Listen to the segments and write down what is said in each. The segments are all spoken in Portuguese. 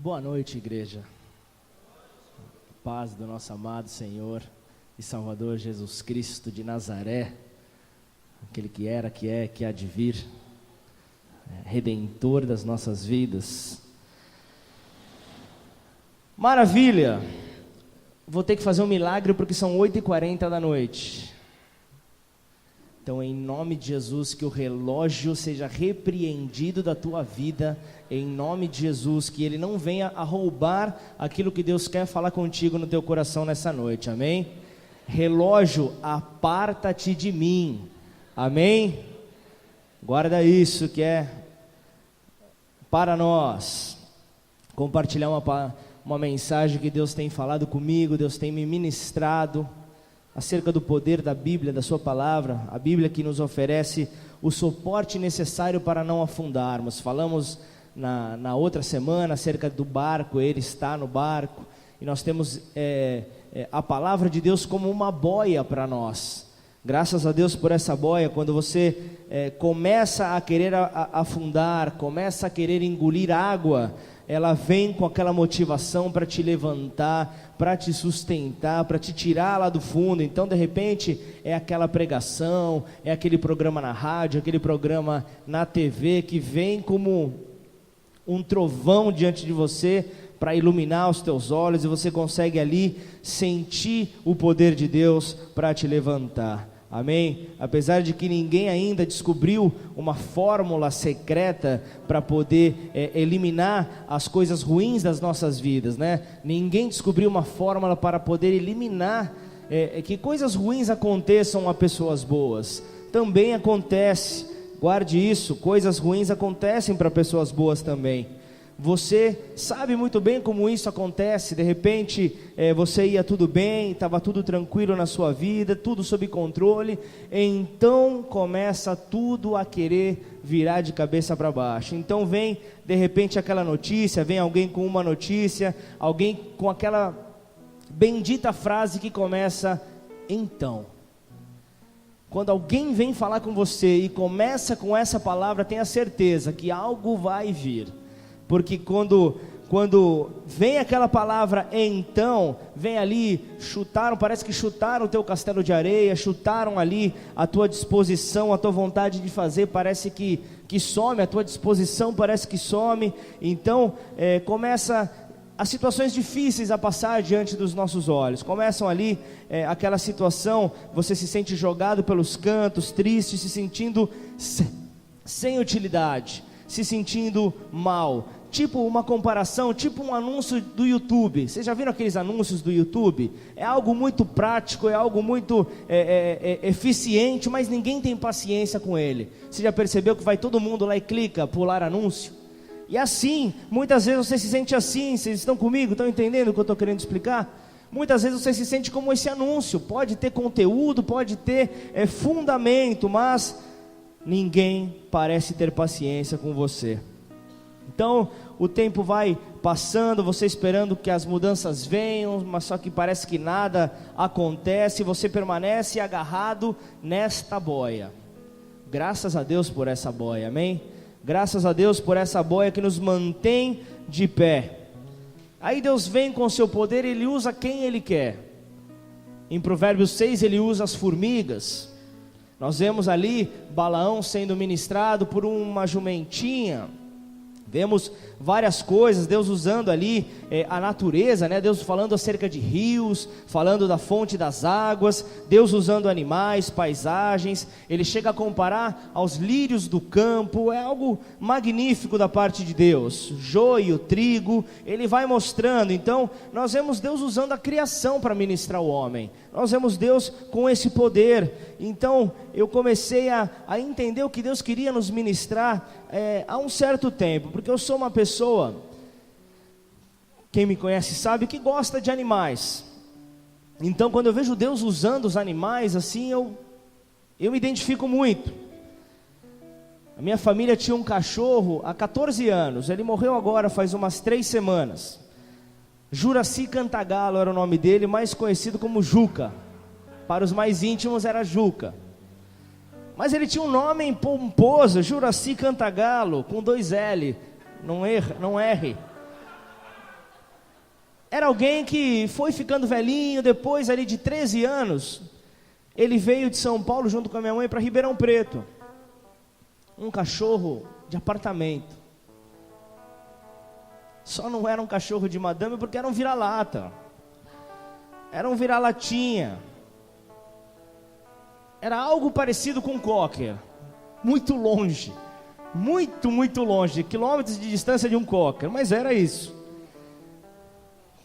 Boa noite, igreja. Paz do nosso amado Senhor e Salvador Jesus Cristo de Nazaré, aquele que era, que é, que há de vir, Redentor das nossas vidas. Maravilha! Vou ter que fazer um milagre porque são 8h40 da noite. Então, em nome de Jesus, que o relógio seja repreendido da tua vida, em nome de Jesus, que ele não venha a roubar aquilo que Deus quer falar contigo no teu coração nessa noite, amém? Relógio, aparta-te de mim, amém? Guarda isso que é para nós, compartilhar uma mensagem que Deus tem falado comigo, Deus tem me ministrado, acerca do poder da Bíblia, da sua palavra, a Bíblia que nos oferece o suporte necessário para não afundarmos. Falamos na outra semana acerca do barco, ele está no barco, e nós temos a palavra de Deus como uma boia para nós. Graças a Deus por essa boia. Quando você começa a querer afundar, começa a querer engolir água, ela vem com aquela motivação para te levantar, para te sustentar, para te tirar lá do fundo. Então, de repente, é aquela pregação, é aquele programa na rádio, aquele programa na TV, que vem como um trovão diante de você, para iluminar os teus olhos, e você consegue ali sentir o poder de Deus para te levantar. Amém? Apesar de que ninguém ainda descobriu uma fórmula secreta para poder eliminar as coisas ruins das nossas vidas, né? Ninguém descobriu uma fórmula para poder eliminar que coisas ruins aconteçam a pessoas boas. Também acontece, guarde isso, coisas ruins acontecem para pessoas boas também. Você sabe muito bem como isso acontece. De repente você ia tudo bem, estava tudo tranquilo na sua vida, tudo sob controle, então começa tudo a querer virar de cabeça para baixo. Então vem de repente aquela notícia, vem alguém com uma notícia, alguém com aquela bendita frase que começa então. Quando alguém vem falar com você e começa com essa palavra, tenha certeza que algo vai vir. Porque quando vem aquela palavra então, vem ali, parece que chutaram o teu castelo de areia, chutaram ali a tua disposição, a tua vontade de fazer, parece que some, a tua disposição parece que some. Então começa as situações difíceis a passar diante dos nossos olhos. Começam ali aquela situação, você se sente jogado pelos cantos, triste, se sentindo sem utilidade, se sentindo mal. Tipo uma comparação, tipo um anúncio do YouTube. Vocês já viram aqueles anúncios do YouTube? É algo muito prático, é algo muito eficiente, mas ninguém tem paciência com ele. Você já percebeu que vai todo mundo lá e clica, pular anúncio? E assim, muitas vezes você se sente assim. Vocês estão comigo? Estão entendendo o que eu estou querendo explicar? Muitas vezes você se sente como esse anúncio. Pode ter conteúdo, pode ter fundamento, mas ninguém parece ter paciência com você. Então o tempo vai passando, você esperando que as mudanças venham, mas só que parece que nada acontece, você permanece agarrado nesta boia. Graças a Deus por essa boia, amém? Graças a Deus por essa boia que nos mantém de pé. Aí Deus vem com o seu poder, Ele usa quem Ele quer. Em Provérbios 6 Ele usa as formigas. Nós vemos ali Balaão sendo ministrado por uma jumentinha. Vemos várias coisas, Deus usando ali a natureza, né? Deus falando acerca de rios, falando da fonte das águas, Deus usando animais, paisagens. Ele chega a comparar aos lírios do campo. É algo magnífico da parte de Deus. Joio, trigo, Ele vai mostrando. Então nós vemos Deus usando a criação para ministrar o homem. Nós vemos Deus com esse poder. Então eu comecei a entender o que Deus queria nos ministrar há um certo tempo, porque eu sou uma pessoa, quem me conhece sabe, que gosta de animais. Então quando eu vejo Deus usando os animais assim, eu me identifico muito. A minha família tinha um cachorro há 14 anos, ele morreu agora faz umas 3 semanas. Juraci Cantagalo era o nome dele, mais conhecido como Juca. Para os mais íntimos era Juca. Mas ele tinha um nome pomposo, Juraci Cantagalo, com 2 L, não erre. era alguém que foi ficando velhinho. Depois ali de 13 anos, ele veio de São Paulo junto com a minha mãe para Ribeirão Preto. Um cachorro de apartamento. Só não era um cachorro de madame porque era um vira-lata. Era um vira-latinha. Era algo parecido com um cocker. Muito longe. Muito longe. Quilômetros de distância de um cocker. Mas era isso.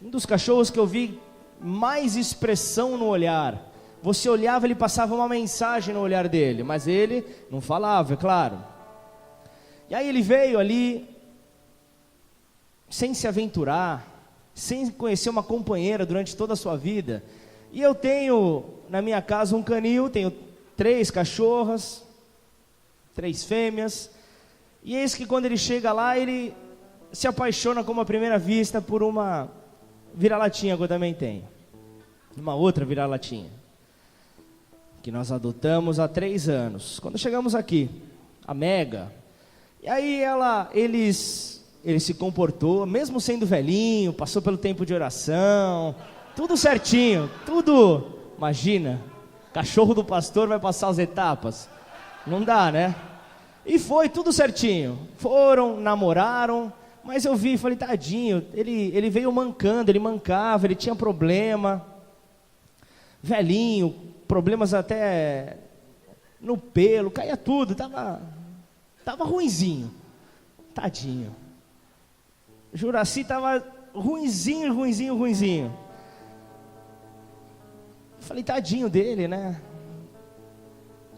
Um dos cachorros que eu vi mais expressão no olhar. Você olhava, ele passava uma mensagem no olhar dele, mas ele não falava, é claro. E aí ele veio ali, sem se aventurar, sem conhecer uma companheira durante toda a sua vida. E eu tenho na minha casa um canil, tenho 3 cachorras, 3 fêmeas. E eis que quando ele chega lá, ele se apaixona como à primeira vista por uma vira-latinha que eu também tenho. Uma outra vira-latinha, que nós adotamos há 3 anos. Quando chegamos aqui, a Mega, e aí ele se comportou, mesmo sendo velhinho, passou pelo tempo de oração, tudo certinho, tudo. Imagina, cachorro do pastor vai passar as etapas, não dá, né? E foi tudo certinho, foram, namoraram, mas eu vi e falei, tadinho, ele veio mancando, ele mancava, ele tinha problema, velhinho, problemas até no pelo, caía tudo, tava ruinzinho, tadinho. Juraci tava ruinzinho. Falei, tadinho dele, né?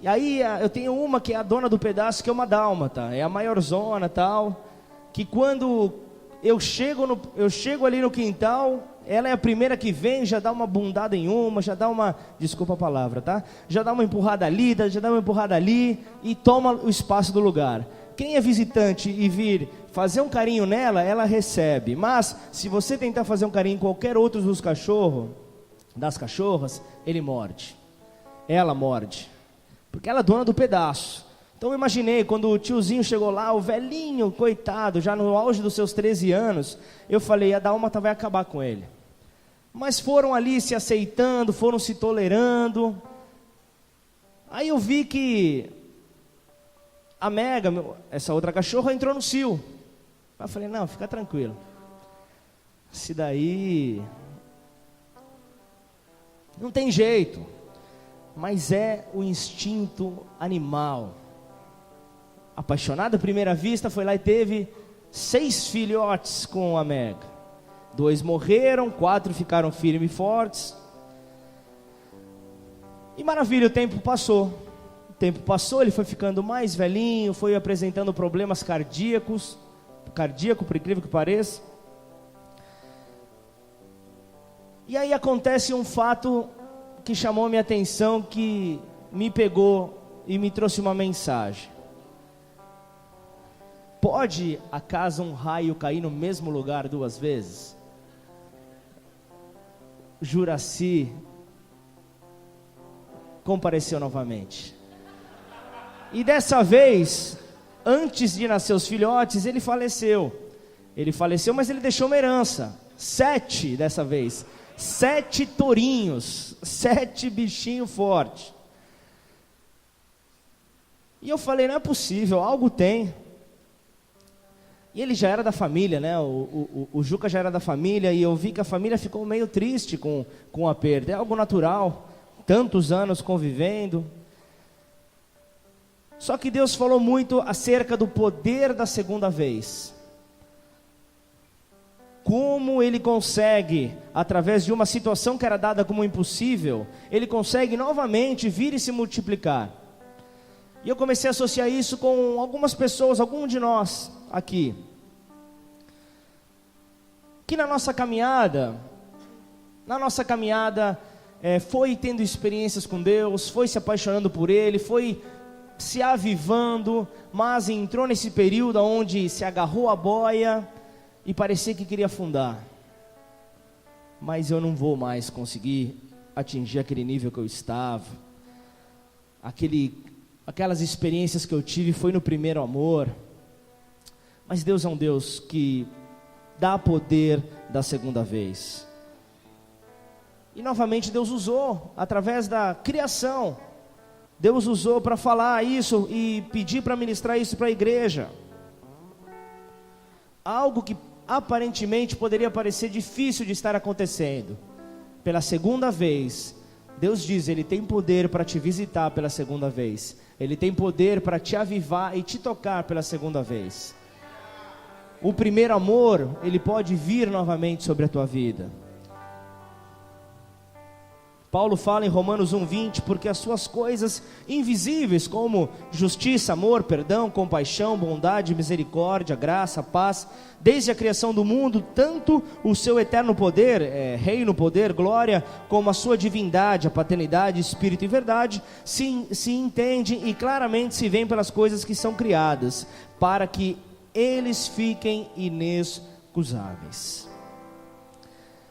E aí eu tenho uma que é a dona do pedaço, que é uma dálmata, é a maiorzona tal, que quando eu chego ali no quintal, ela é a primeira que vem, já dá uma bundada em uma, já dá uma, desculpa a palavra, tá? Já dá uma empurrada ali, já dá uma empurrada ali e toma o espaço do lugar. Quem é visitante e vir fazer um carinho nela, ela recebe. Mas se você tentar fazer um carinho em qualquer outro dos cachorros, das cachorras, ele morde. Ela morde. Porque ela é dona do pedaço. Então eu imaginei, quando o tiozinho chegou lá, o velhinho, coitado, já no auge dos seus 13 anos, eu falei, a dálmata vai acabar com ele. Mas foram ali se aceitando, foram se tolerando. Aí eu vi que a Mega, essa outra cachorra, entrou no cio. Eu falei, não, fica tranquilo. Se daí não tem jeito. Mas é o instinto animal. Apaixonada à primeira vista, foi lá e teve 6 filhotes com a Mega. 2 morreram, 4 ficaram firmes e fortes. E maravilha, o tempo passou. Ele foi ficando mais velhinho, foi apresentando problemas cardíaco, por incrível que pareça. E aí acontece um fato que chamou minha atenção, que me pegou e me trouxe uma mensagem. Pode acaso um raio cair no mesmo lugar 2 vezes? Juraci compareceu novamente. E dessa vez, antes de nascer os filhotes, ele faleceu. Mas ele deixou uma herança. 7 dessa vez. 7 tourinhos, 7 bichinhos fortes. E eu falei, não é possível, algo tem. E ele já era da família, né? O Juca já era da família, e eu vi que a família ficou meio triste com a perda. É algo natural, tantos anos convivendo. Só que Deus falou muito acerca do poder da segunda vez. Como ele consegue, através de uma situação que era dada como impossível, ele consegue novamente vir e se multiplicar. E eu comecei a associar isso com algumas pessoas, algum de nós aqui, que na nossa caminhada foi tendo experiências com Deus, foi se apaixonando por Ele, foi se avivando, mas entrou nesse período onde se agarrou a boia e parecia que queria afundar. Mas eu não vou mais conseguir atingir aquele nível que eu estava. Aquelas experiências que eu tive foi no primeiro amor. Mas Deus é um Deus que dá poder da segunda vez. E novamente Deus usou, através da criação, Deus usou para falar isso e pedir para ministrar isso para a igreja. Algo que aparentemente poderia parecer difícil de estar acontecendo. Pela segunda vez, Deus diz, Ele tem poder para te visitar pela segunda vez. Ele tem poder para te avivar e te tocar pela segunda vez. O primeiro amor, ele pode vir novamente sobre a tua vida. Paulo fala em Romanos 1:20, porque as suas coisas invisíveis, como justiça, amor, perdão, compaixão, bondade, misericórdia, graça, paz, desde a criação do mundo, tanto o seu eterno poder, reino, poder, glória, como a sua divindade, a paternidade, espírito e verdade, se entende e claramente se vêem pelas coisas que são criadas, para que eles fiquem inexcusáveis.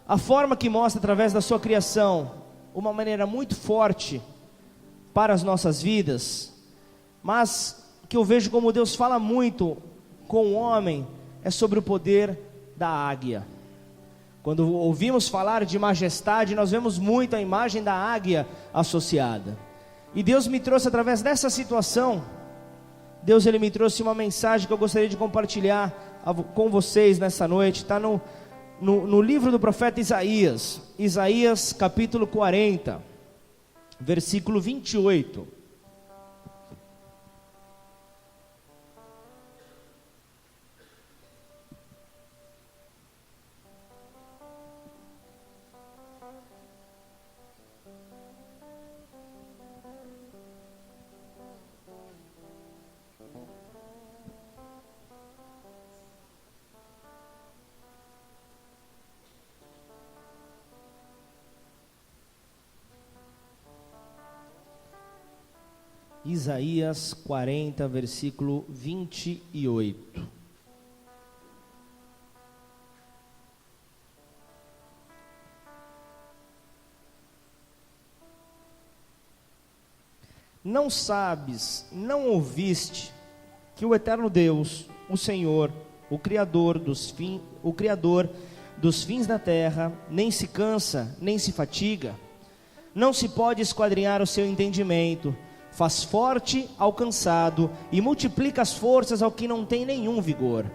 A forma que mostra através da sua criação, uma maneira muito forte para as nossas vidas, mas que eu vejo como Deus fala muito com o homem, é sobre o poder da águia. Quando ouvimos falar de majestade, nós vemos muito a imagem da águia associada. E Deus me trouxe através dessa situação, Ele me trouxe uma mensagem que eu gostaria de compartilhar com vocês nessa noite. Está no livro do profeta Isaías, Isaías capítulo 40, versículo 28. Isaías 40, versículo 28. Não sabes, não ouviste, que o eterno Deus, o Senhor, o Criador dos fins da terra, nem se cansa, nem se fatiga, não se pode esquadrinhar o seu entendimento, faz forte ao cansado e multiplica as forças ao que não tem nenhum vigor.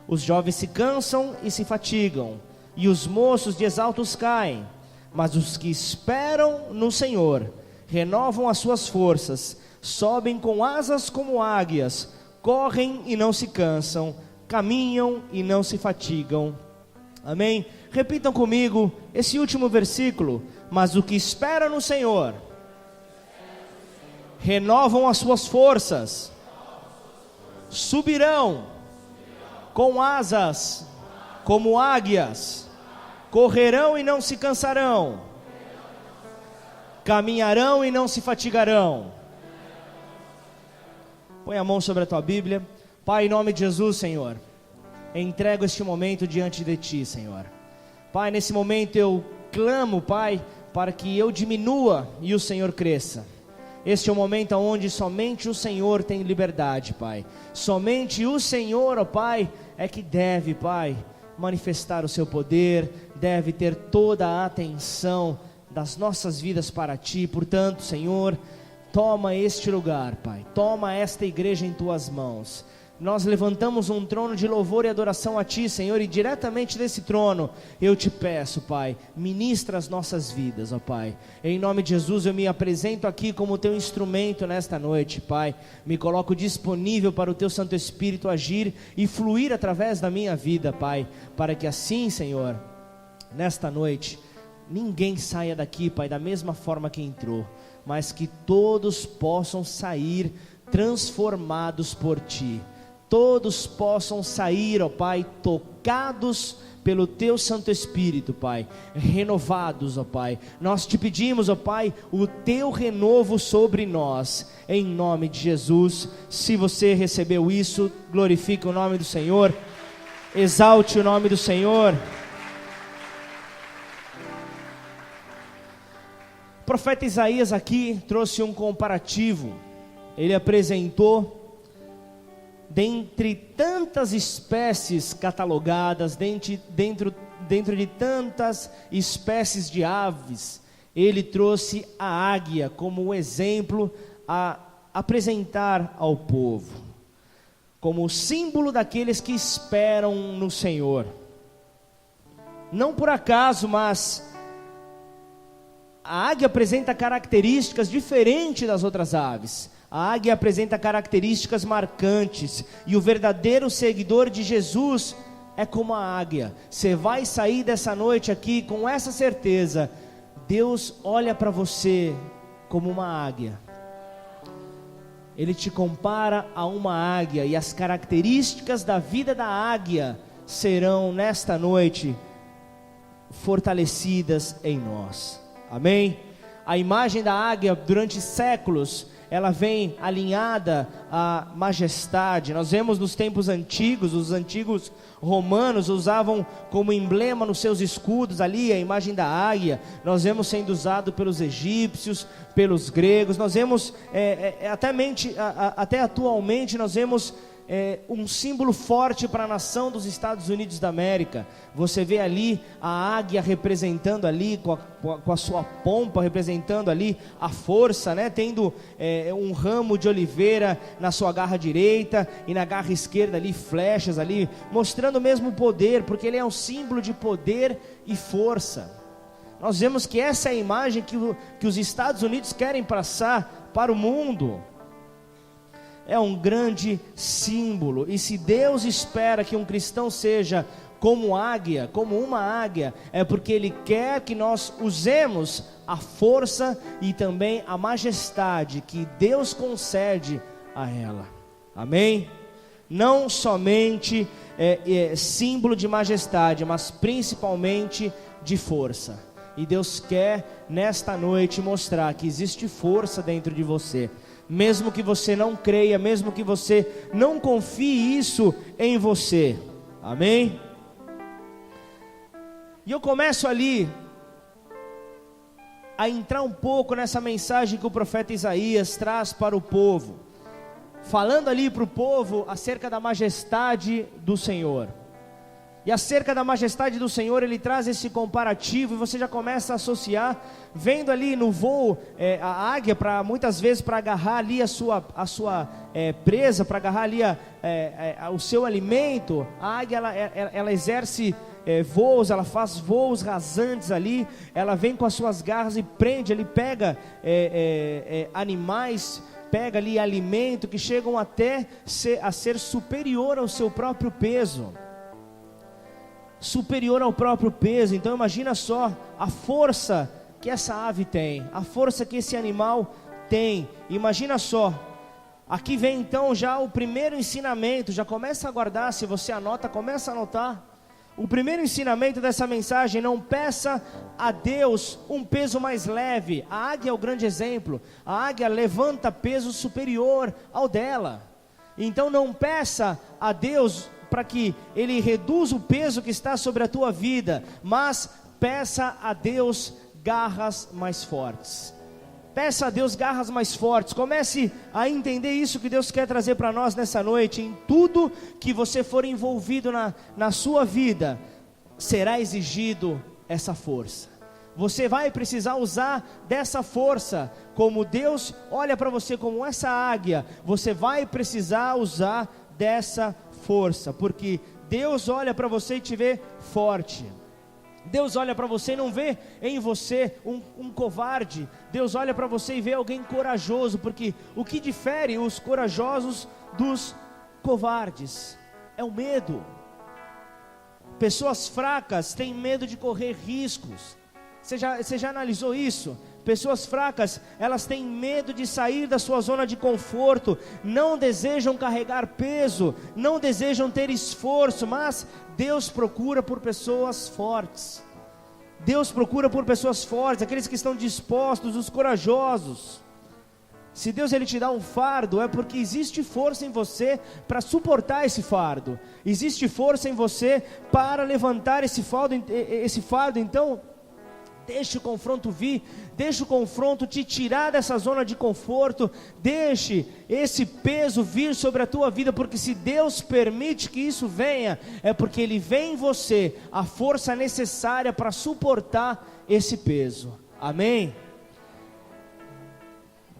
Os jovens se cansam e se fatigam, e os moços de exaltos caem, mas os que esperam no Senhor renovam as suas forças, sobem com asas como águias, correm e não se cansam, caminham e não se fatigam. Amém? Repitam comigo esse último versículo. Mas o que espera no Senhor renovam as suas forças, subirão com asas como águias, correrão e não se cansarão, caminharão e não se fatigarão. Põe a mão sobre a tua Bíblia. Pai, em nome de Jesus, Senhor, entrego este momento diante de Ti, Senhor. Pai, nesse momento eu clamo, Pai, para que eu diminua e o Senhor cresça. Este é o momento onde somente o Senhor tem liberdade, Pai. Somente o Senhor, ó Pai, é que deve, Pai, manifestar o seu poder, deve ter toda a atenção das nossas vidas para Ti. Portanto, Senhor, toma este lugar, Pai, toma esta igreja em Tuas mãos. Nós levantamos um trono de louvor e adoração a Ti, Senhor, e diretamente desse trono, eu Te peço, Pai, ministra as nossas vidas, ó Pai. Em nome de Jesus, eu me apresento aqui como Teu instrumento nesta noite, Pai. Me coloco disponível para o Teu Santo Espírito agir e fluir através da minha vida, Pai, para que assim, Senhor, nesta noite, ninguém saia daqui, Pai, da mesma forma que entrou, mas que todos possam sair transformados por Ti. Todos possam sair, ó Pai, tocados pelo Teu Santo Espírito, Pai, renovados, ó Pai. Nós Te pedimos, ó Pai, o Teu renovo sobre nós, em nome de Jesus. Se você recebeu isso, glorifique o nome do Senhor, exalte o nome do Senhor. O profeta Isaías aqui trouxe um comparativo. Ele apresentou dentre tantas espécies catalogadas, dentro de tantas espécies de aves, ele trouxe a águia como um exemplo a apresentar ao povo, como o símbolo daqueles que esperam no Senhor. Não por acaso, mas a águia apresenta características diferentes das outras aves. A águia apresenta características marcantes, e o verdadeiro seguidor de Jesus é como a águia. Você vai sair dessa noite aqui com essa certeza: Deus olha para você como uma águia. Ele te compara a uma águia, e as características da vida da águia serão nesta noite fortalecidas em nós. Amém? A imagem da águia durante séculos, ela vem alinhada à majestade. Nós vemos nos tempos antigos, os antigos romanos usavam como emblema nos seus escudos ali a imagem da águia. Nós vemos sendo usado pelos egípcios, pelos gregos. Nós vemos, até atualmente, nós vemos um símbolo forte para a nação dos Estados Unidos da América. Você vê ali a águia representando ali, com a sua pompa, representando ali a força, né? Tendo um ramo de oliveira na sua garra direita, e na garra esquerda ali flechas ali, mostrando mesmo o poder, porque ele é um símbolo de poder e força. Nós vemos que essa é a imagem que os Estados Unidos querem passar para o mundo. É um grande símbolo, e se Deus espera que um cristão seja como águia, como uma águia, é porque Ele quer que nós usemos a força e também a majestade que Deus concede a ela. Amém? Não somente símbolo de majestade, mas principalmente de força. E Deus quer nesta noite mostrar que existe força dentro de você. Mesmo que você não creia, mesmo que você não confie isso em você. Amém? E eu começo ali a entrar um pouco nessa mensagem que o profeta Isaías traz para o povo, falando ali para o povo acerca da majestade do Senhor. E acerca da majestade do Senhor, ele traz esse comparativo, e você já começa a associar, vendo ali no voo, a águia, muitas vezes para agarrar ali a sua presa, para agarrar ali o seu alimento. A águia, ela exerce voos, ela faz voos rasantes ali, ela vem com as suas garras e prende, ele pega animais, pega ali alimento que chegam até a ser superior ao seu próprio peso. Superior ao próprio peso. Então imagina só a força que essa ave tem, a força que esse animal tem. Imagina só, aqui vem então já o primeiro ensinamento. Já começa a guardar, se você anota, começa a anotar. O primeiro ensinamento dessa mensagem: não peça a Deus um peso mais leve. A águia é o grande exemplo. A águia levanta peso superior ao dela. Então não peça a Deus para que Ele reduza o peso que está sobre a tua vida, mas peça a Deus garras mais fortes. Peça a Deus garras mais fortes. Comece a entender isso que Deus quer trazer para nós nessa noite. Em tudo que você for envolvido na sua vida, será exigido essa força. Você vai precisar usar dessa força. Como Deus olha para você como essa águia, você vai precisar usar dessa força, porque Deus olha para você e te vê forte. Deus olha para você e não vê em você um covarde. Deus olha para você e vê alguém corajoso, porque o que difere os corajosos dos covardes é o medo. Pessoas fracas têm medo de correr riscos. Você já analisou isso? Pessoas fracas, elas têm medo de sair da sua zona de conforto, não desejam carregar peso, não desejam ter esforço, mas Deus procura por pessoas fortes. Deus procura por pessoas fortes, aqueles que estão dispostos, os corajosos. Se Deus ele te dá um fardo, é porque existe força em você para suportar esse fardo. Existe força em você para levantar esse fardo. Então deixe o confronto vir, deixe o confronto te tirar dessa zona de conforto, deixe esse peso vir sobre a tua vida, porque se Deus permite que isso venha, é porque Ele vê em você a força necessária para suportar esse peso. Amém?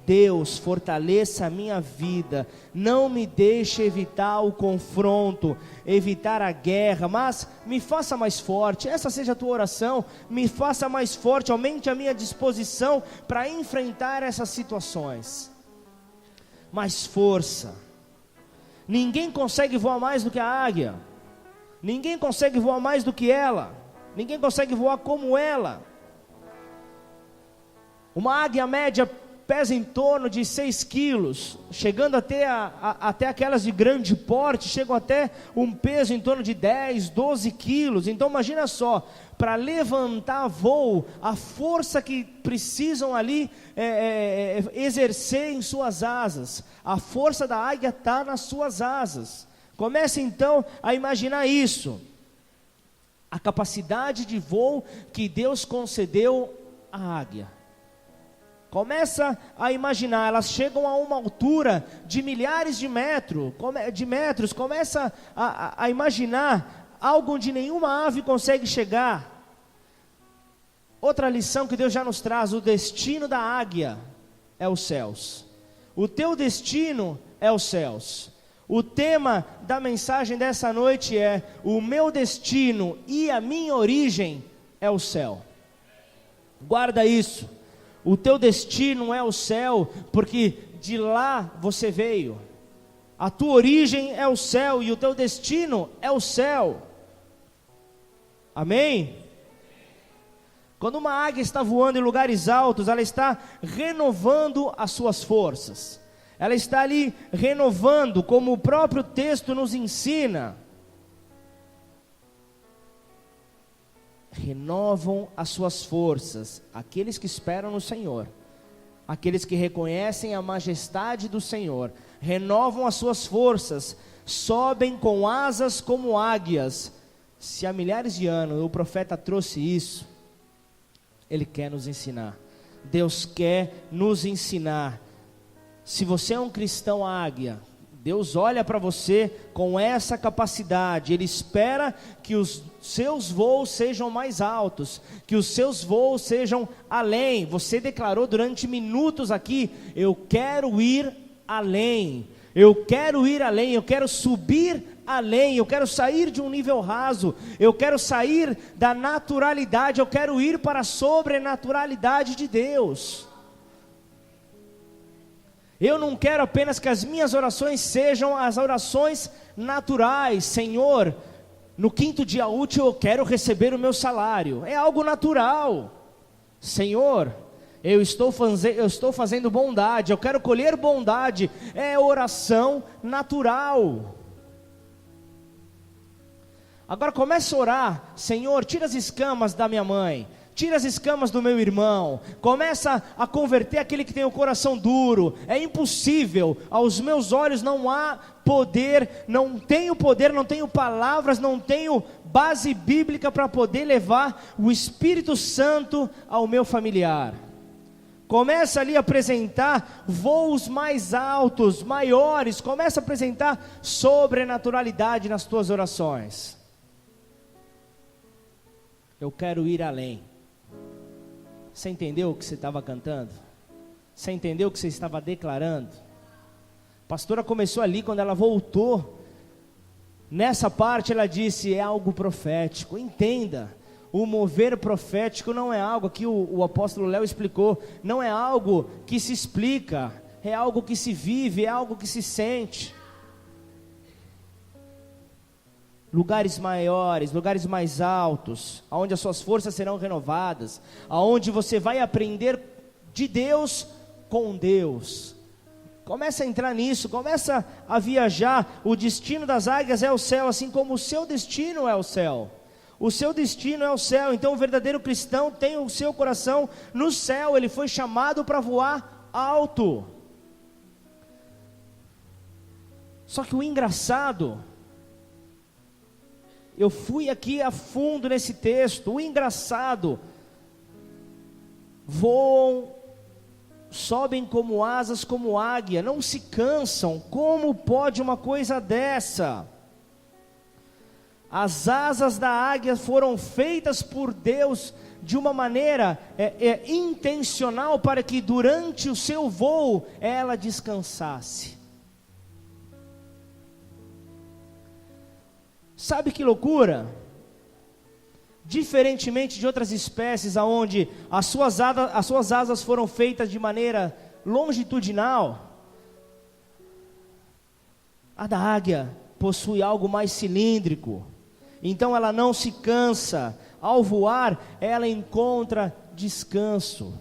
Deus, fortaleça a minha vida, não me deixe evitar o confronto, evitar a guerra, mas me faça mais forte. Essa seja a tua oração, me faça mais forte, aumente a minha disposição para enfrentar essas situações. Mais força. Ninguém consegue voar mais do que a águia, ninguém consegue voar mais do que ela, ninguém consegue voar como ela. Uma águia média pesa em torno de 6 quilos, chegando até aquelas de grande porte, chegam até um peso em torno de 10, 12 quilos. Então imagina só, para levantar voo, a força que precisam ali exercer em suas asas, a força da águia está nas suas asas. Comece então a imaginar isso, a capacidade de voo que Deus concedeu à águia. Começa a imaginar, elas chegam a uma altura de milhares de metros, começa a imaginar algo onde nenhuma ave consegue chegar. Outra lição que Deus já nos traz: o destino da águia é os céus. O teu destino é os céus. O tema da mensagem dessa noite é: o meu destino e a minha origem é o céu. Guarda isso. O teu destino é o céu, porque de lá você veio. A tua origem é o céu e o teu destino é o céu. Amém? Quando uma águia está voando em lugares altos, ela está renovando as suas forças. Ela está ali renovando, como o próprio texto nos ensina. Renovam as suas forças, aqueles que esperam no Senhor, aqueles que reconhecem a majestade do Senhor, renovam as suas forças, sobem com asas como águias. Se há milhares de anos o profeta trouxe isso, ele quer nos ensinar. Deus quer nos ensinar. Se você é um cristão águia, Deus olha para você com essa capacidade. Ele espera que os seus voos sejam mais altos, que os seus voos sejam além. Você declarou durante minutos aqui: eu quero ir além, eu quero ir além, eu quero subir além, eu quero sair de um nível raso, eu quero sair da naturalidade, eu quero ir para a sobrenaturalidade de Deus. Eu não quero apenas que as minhas orações sejam as orações naturais. Senhor, no 5º dia útil eu quero receber o meu salário. É algo natural. Senhor, eu estou fazendo bondade, eu quero colher bondade. É oração natural. Agora comece a orar: Senhor, tira as escamas da minha mãe, tira as escamas do meu irmão. Começa a converter aquele que tem o coração duro. É impossível, aos meus olhos não há poder, não tenho palavras, não tenho base bíblica para poder levar o Espírito Santo ao meu familiar. Começa ali a apresentar voos mais altos, maiores. Começa a apresentar sobrenaturalidade nas tuas orações. Eu quero ir além. Você entendeu o que você estava cantando? Você entendeu o que você estava declarando? A pastora começou ali, quando ela voltou, nessa parte ela disse: é algo profético. Entenda, o mover profético não é algo que o apóstolo Léo explicou, não é algo que se explica, é algo que se vive, é algo que se sente. Lugares maiores, lugares mais altos, aonde as suas forças serão renovadas, aonde você vai aprender de Deus com Deus. Começa a entrar nisso, começa a viajar. O destino das águias é o céu, assim como o seu destino é o céu. O seu destino é o céu. Então o verdadeiro cristão tem o seu coração no céu. Ele foi chamado para voar alto. Só que o engraçado, eu fui aqui a fundo nesse texto, o engraçado voam, sobem como asas, como águia, não se cansam. Como pode uma coisa dessa? As asas da águia foram feitas por Deus de uma maneira intencional, para que durante o seu voo ela descansasse. Sabe que loucura? Diferentemente de outras espécies, onde as suas asas foram feitas de maneira longitudinal, a da águia possui algo mais cilíndrico. Então ela não se cansa. Ao voar, ela encontra descanso.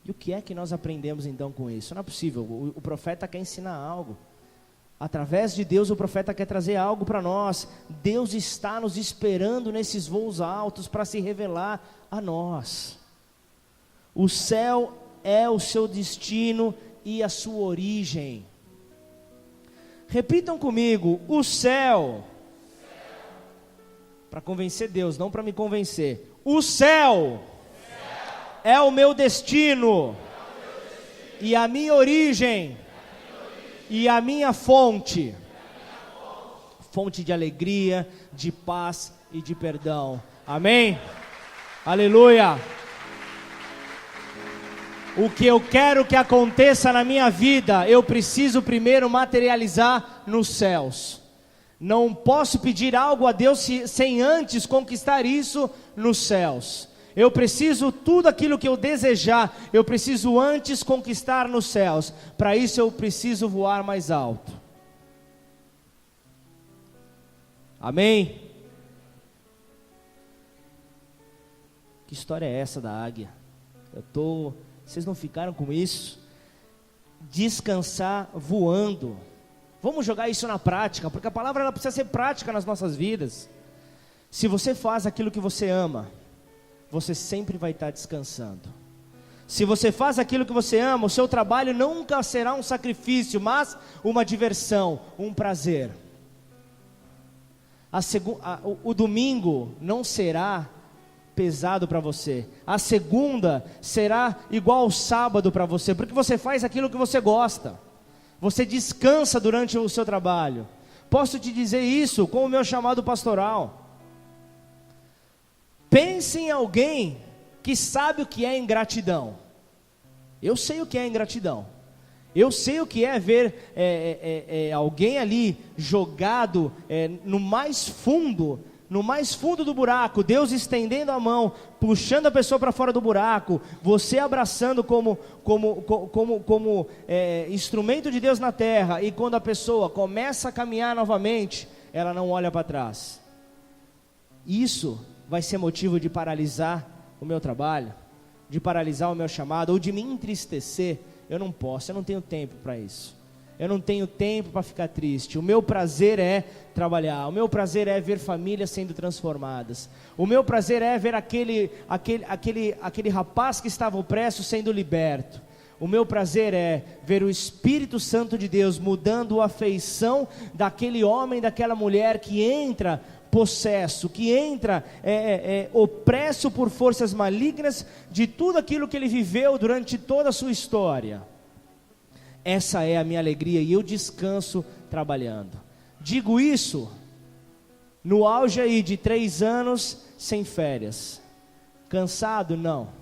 E o que é que nós aprendemos então com isso? Não é possível, o profeta quer ensinar algo. Através de Deus, o profeta quer trazer algo para nós. Deus está nos esperando nesses voos altos para se revelar a nós. O céu é o seu destino e a sua origem. Repitam comigo: o céu. Para convencer Deus, não para me convencer. O céu é o meu destino e a minha origem. E a minha fonte, fonte de alegria, de paz e de perdão. Amém? Aleluia! O que eu quero que aconteça na minha vida, eu preciso primeiro materializar nos céus. Não posso pedir algo a Deus sem antes conquistar isso nos céus. Eu preciso, tudo aquilo que eu desejar, eu preciso antes conquistar nos céus. Para isso eu preciso voar mais alto. Amém? Que história é essa da águia? Vocês não ficaram com isso? Descansar voando. Vamos jogar isso na prática, porque a palavra ela precisa ser prática nas nossas vidas. Se você faz aquilo que você ama, você sempre vai estar descansando. Se você faz aquilo que você ama, o seu trabalho nunca será um sacrifício, mas uma diversão, um prazer. O domingo não será pesado para você. A segunda será igual ao sábado para você, porque você faz aquilo que você gosta. Você descansa durante o seu trabalho. Posso te dizer isso com o meu chamado pastoral. Pense em alguém que sabe o que é ingratidão. Eu sei o que é ingratidão. Eu sei o que é ver alguém ali jogado no mais fundo do buraco, Deus estendendo a mão, puxando a pessoa para fora do buraco, você abraçando como instrumento de Deus na terra, e quando a pessoa começa a caminhar novamente, ela não olha para trás. Isso vai ser motivo de paralisar o meu trabalho, de paralisar o meu chamado, ou de me entristecer. Eu não posso, eu não tenho tempo para isso. Eu não tenho tempo para ficar triste. O meu prazer é trabalhar. O meu prazer é ver famílias sendo transformadas. O meu prazer é ver aquele rapaz que estava opresso sendo liberto. O meu prazer é ver o Espírito Santo de Deus mudando a afeição daquele homem, daquela mulher que entra possesso, que entra opresso por forças malignas de tudo aquilo que ele viveu durante toda a sua história. Essa é a minha alegria e eu descanso trabalhando. Digo isso no auge aí de 3 anos sem férias. Cansado? Não.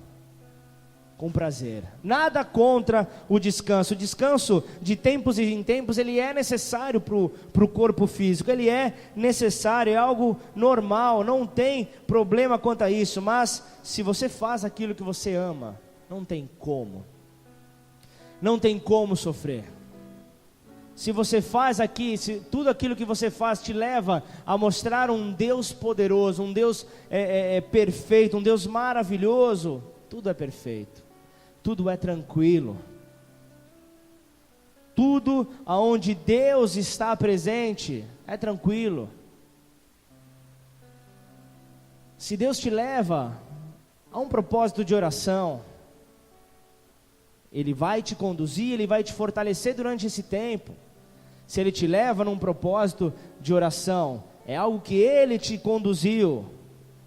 Com prazer. Nada contra o descanso. O descanso de tempos em tempos, ele é necessário para o corpo físico. Ele é necessário, é algo normal, não tem problema quanto a isso. Mas se você faz aquilo que você ama, não tem como. Não tem como sofrer. Se você faz se tudo aquilo que você faz te leva a mostrar um Deus poderoso, um Deus perfeito, um Deus maravilhoso, tudo é perfeito. Tudo é tranquilo. Tudo aonde Deus está presente é tranquilo. Se Deus te leva a um propósito de oração, Ele vai te conduzir, Ele vai te fortalecer durante esse tempo. Se Ele te leva num propósito de oração, é algo que Ele te conduziu.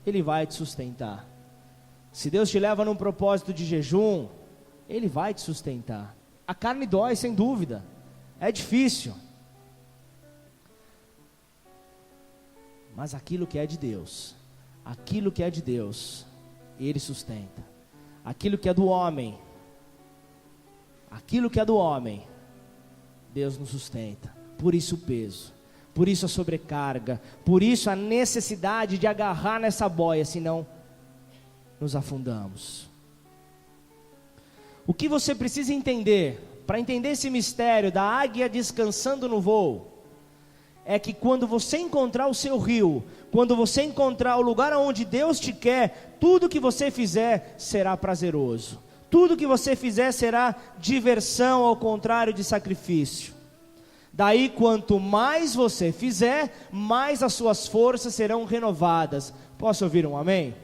Ele vai te sustentar. Se Deus te leva num propósito de jejum, Ele vai te sustentar. A carne dói, sem dúvida, é difícil, mas aquilo que é de Deus, Ele sustenta. Aquilo que é do homem, Deus nos sustenta. Por isso o peso, por isso a sobrecarga, por isso a necessidade de agarrar nessa boia, senão nos afundamos. O que você precisa entender, para entender esse mistério da águia descansando no voo, é que quando você encontrar o seu rio, quando você encontrar o lugar onde Deus te quer, tudo que você fizer será prazeroso, tudo que você fizer será diversão, ao contrário de sacrifício. Daí, quanto mais você fizer, mais as suas forças serão renovadas. Posso ouvir um amém?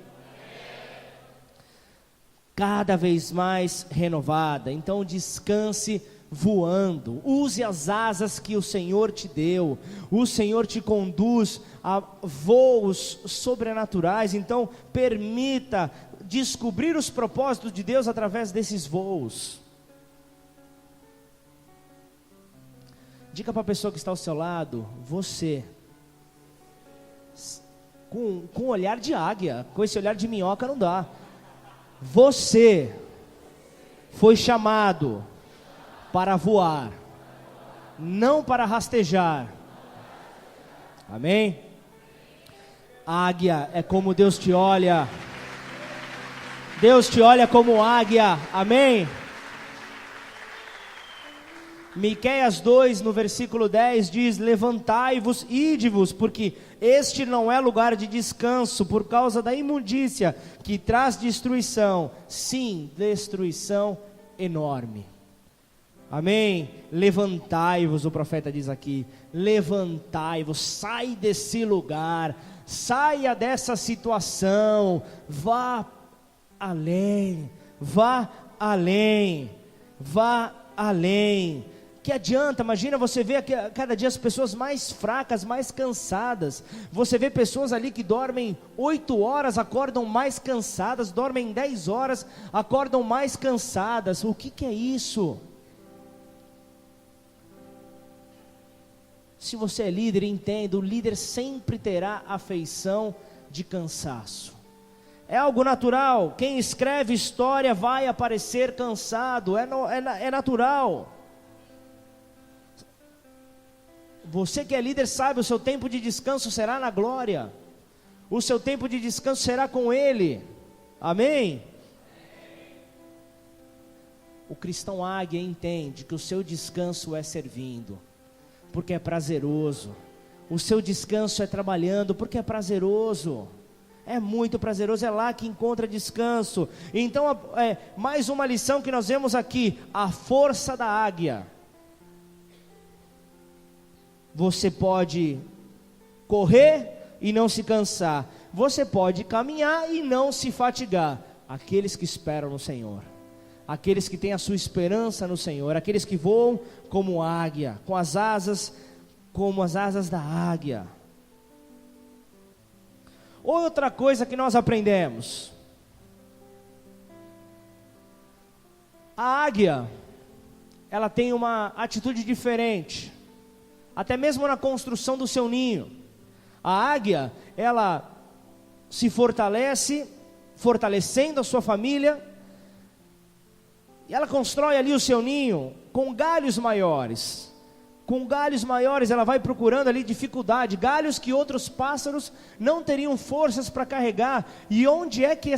Cada vez mais renovada. Então descanse voando, use as asas que o Senhor te deu. O Senhor te conduz a voos sobrenaturais, então permita descobrir os propósitos de Deus através desses voos. Diga para a pessoa que está ao seu lado: você, com olhar de águia, com esse olhar de minhoca não dá. Você foi chamado para voar, não para rastejar. Amém? Águia é como Deus te olha. Deus te olha como águia. Amém? Miqueias 2, no versículo 10 diz: levantai-vos, ide-vos, porque este não é lugar de descanso, por causa da imundícia que traz destruição, sim, destruição enorme. Amém? Levantai-vos, o profeta diz aqui, levantai-vos, sai desse lugar, saia dessa situação, vá além, vá além, vá além. Que adianta? Imagina você ver cada dia as pessoas mais fracas, mais cansadas. Você vê pessoas ali que dormem 8 horas, acordam mais cansadas, dormem 10 horas, acordam mais cansadas. O que é isso? Se você é líder, entenda, o líder sempre terá afeição de cansaço. É algo natural. Quem escreve história vai aparecer cansado, é natural. Você que é líder sabe, o seu tempo de descanso será na glória. O seu tempo de descanso será com Ele. Amém? O cristão águia entende que o seu descanso é servindo, porque é prazeroso. O seu descanso é trabalhando, porque é prazeroso. É muito prazeroso, é lá que encontra descanso. Então, mais uma lição que nós vemos aqui: a força da águia. Você pode correr e não se cansar. Você pode caminhar e não se fatigar. Aqueles que esperam no Senhor, aqueles que têm a sua esperança no Senhor, aqueles que voam como águia, com as asas como as asas da águia. Outra coisa que nós aprendemos: a águia, ela tem uma atitude diferente, até mesmo na construção do seu ninho. A águia, ela se fortalece, fortalecendo a sua família, e ela constrói ali o seu ninho com galhos maiores. Com galhos maiores ela vai procurando ali dificuldade, galhos que outros pássaros não teriam forças para carregar. E onde é que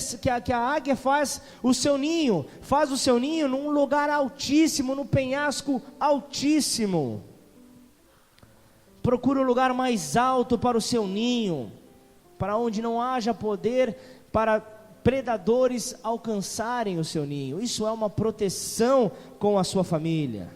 a águia faz o seu ninho? Faz o seu ninho num lugar altíssimo, num penhasco altíssimo. Procura o lugar mais alto para o seu ninho, para onde não haja poder para predadores alcançarem o seu ninho. Isso é uma proteção com a sua família.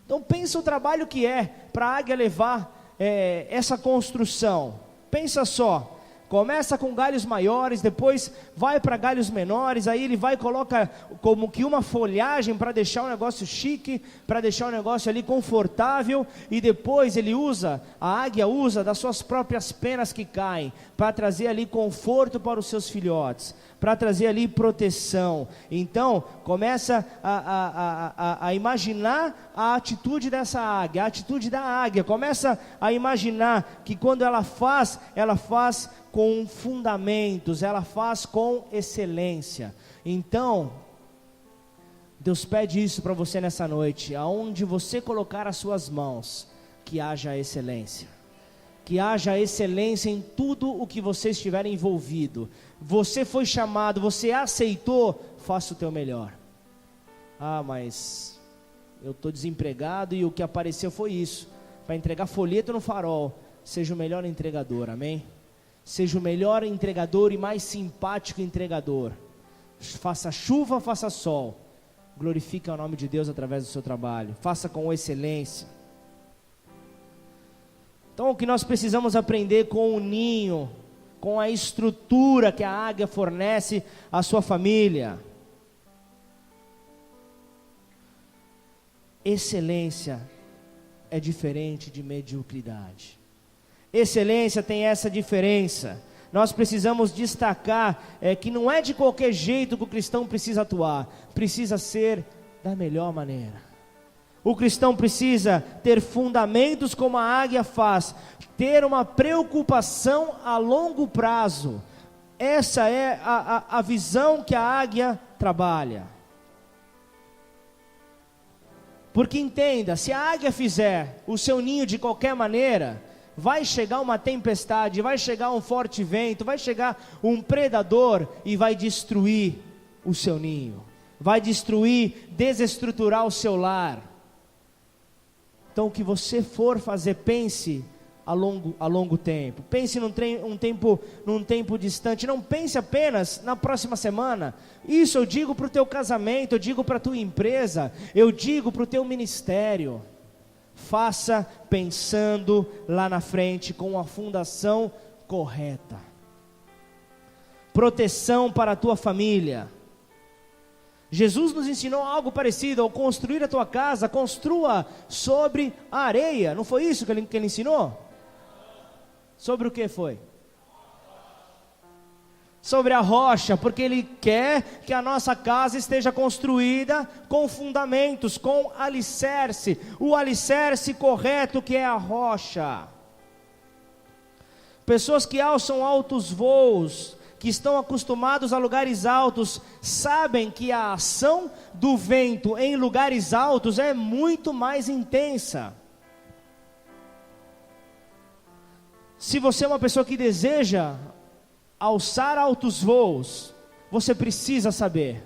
Então pensa o trabalho que é para a águia levar essa construção. Pensa só, Começa com galhos maiores, depois vai para galhos menores, aí ele vai e coloca como que uma folhagem para deixar o negócio chique, para deixar o negócio ali confortável, e depois a águia usa das suas próprias penas que caem, para trazer ali conforto para os seus filhotes, para trazer ali proteção. Então, começa a imaginar a atitude dessa águia, a atitude da águia, começa a imaginar que quando ela faz com fundamentos, ela faz com excelência. Então, Deus pede isso para você nessa noite, aonde você colocar as suas mãos, que haja excelência, que haja excelência em tudo o que você estiver envolvido. Você foi chamado, você aceitou, faça o teu melhor. Ah, mas eu estou desempregado e o que apareceu foi isso, para entregar folheto no farol. Seja o melhor entregador, amém? Seja o melhor entregador e mais simpático entregador. Faça chuva, faça sol. Glorifique o nome de Deus através do seu trabalho. Faça com excelência. Então, o que nós precisamos aprender com o ninho, com a estrutura que a águia fornece à sua família. Excelência é diferente de mediocridade. Excelência tem essa diferença. Nós precisamos destacar que não é de qualquer jeito que o cristão precisa atuar, precisa ser da melhor maneira. O cristão precisa ter fundamentos como a águia faz, ter uma preocupação a longo prazo. Essa é a visão que a águia trabalha. Porque entenda, se a águia fizer o seu ninho de qualquer maneira, vai chegar uma tempestade, vai chegar um forte vento, vai chegar um predador e vai destruir o seu ninho, vai destruir, desestruturar o seu lar. Então, o que você for fazer, pense a longo tempo, pense num tempo distante, não pense apenas na próxima semana. Isso eu digo para o teu casamento, eu digo para a tua empresa, eu digo para o teu ministério. Faça pensando lá na frente, com a fundação correta. Proteção para a tua família. Jesus nos ensinou algo parecido. Ao construir a tua casa, construa sobre a areia. Não foi isso que ele ensinou? Sobre o que foi? Sobre a rocha, porque Ele quer que a nossa casa esteja construída com fundamentos, com alicerce, o alicerce correto que é a rocha. Pessoas que alçam altos voos, que estão acostumados a lugares altos, sabem que a ação do vento em lugares altos é muito mais intensa. Se você é uma pessoa que deseja alçar altos voos, você precisa saber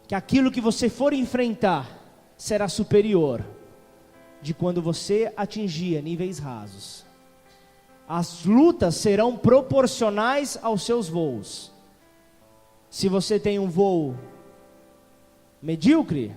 que aquilo que você for enfrentar será superior de quando você atingir níveis rasos. As lutas serão proporcionais aos seus voos. Se você tem um voo medíocre,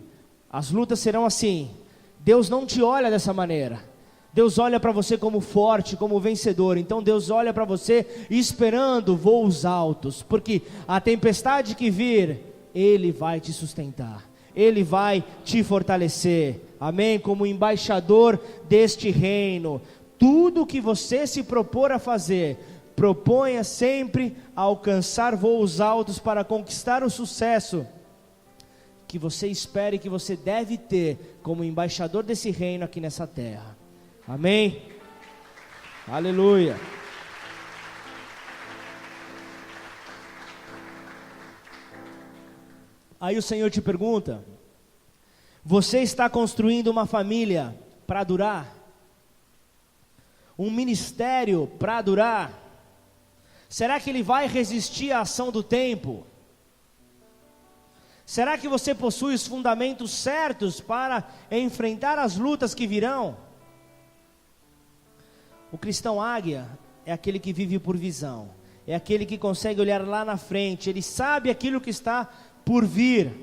as lutas serão assim. Deus não te olha dessa maneira. Deus olha para você como forte, como vencedor. Então Deus olha para você esperando voos altos, porque a tempestade que vir, Ele vai te sustentar, Ele vai te fortalecer, amém? Como embaixador deste reino, tudo que você se propor a fazer, proponha sempre a alcançar voos altos para conquistar o sucesso que você espera e que você deve ter como embaixador desse reino aqui nessa terra. Amém? Aleluia. Aí o Senhor te pergunta: você está construindo uma família para durar? Um ministério para durar? Será que ele vai resistir à ação do tempo? Será que você possui os fundamentos certos para enfrentar as lutas que virão? O cristão águia é aquele que vive por visão, é aquele que consegue olhar lá na frente, ele sabe aquilo que está por vir.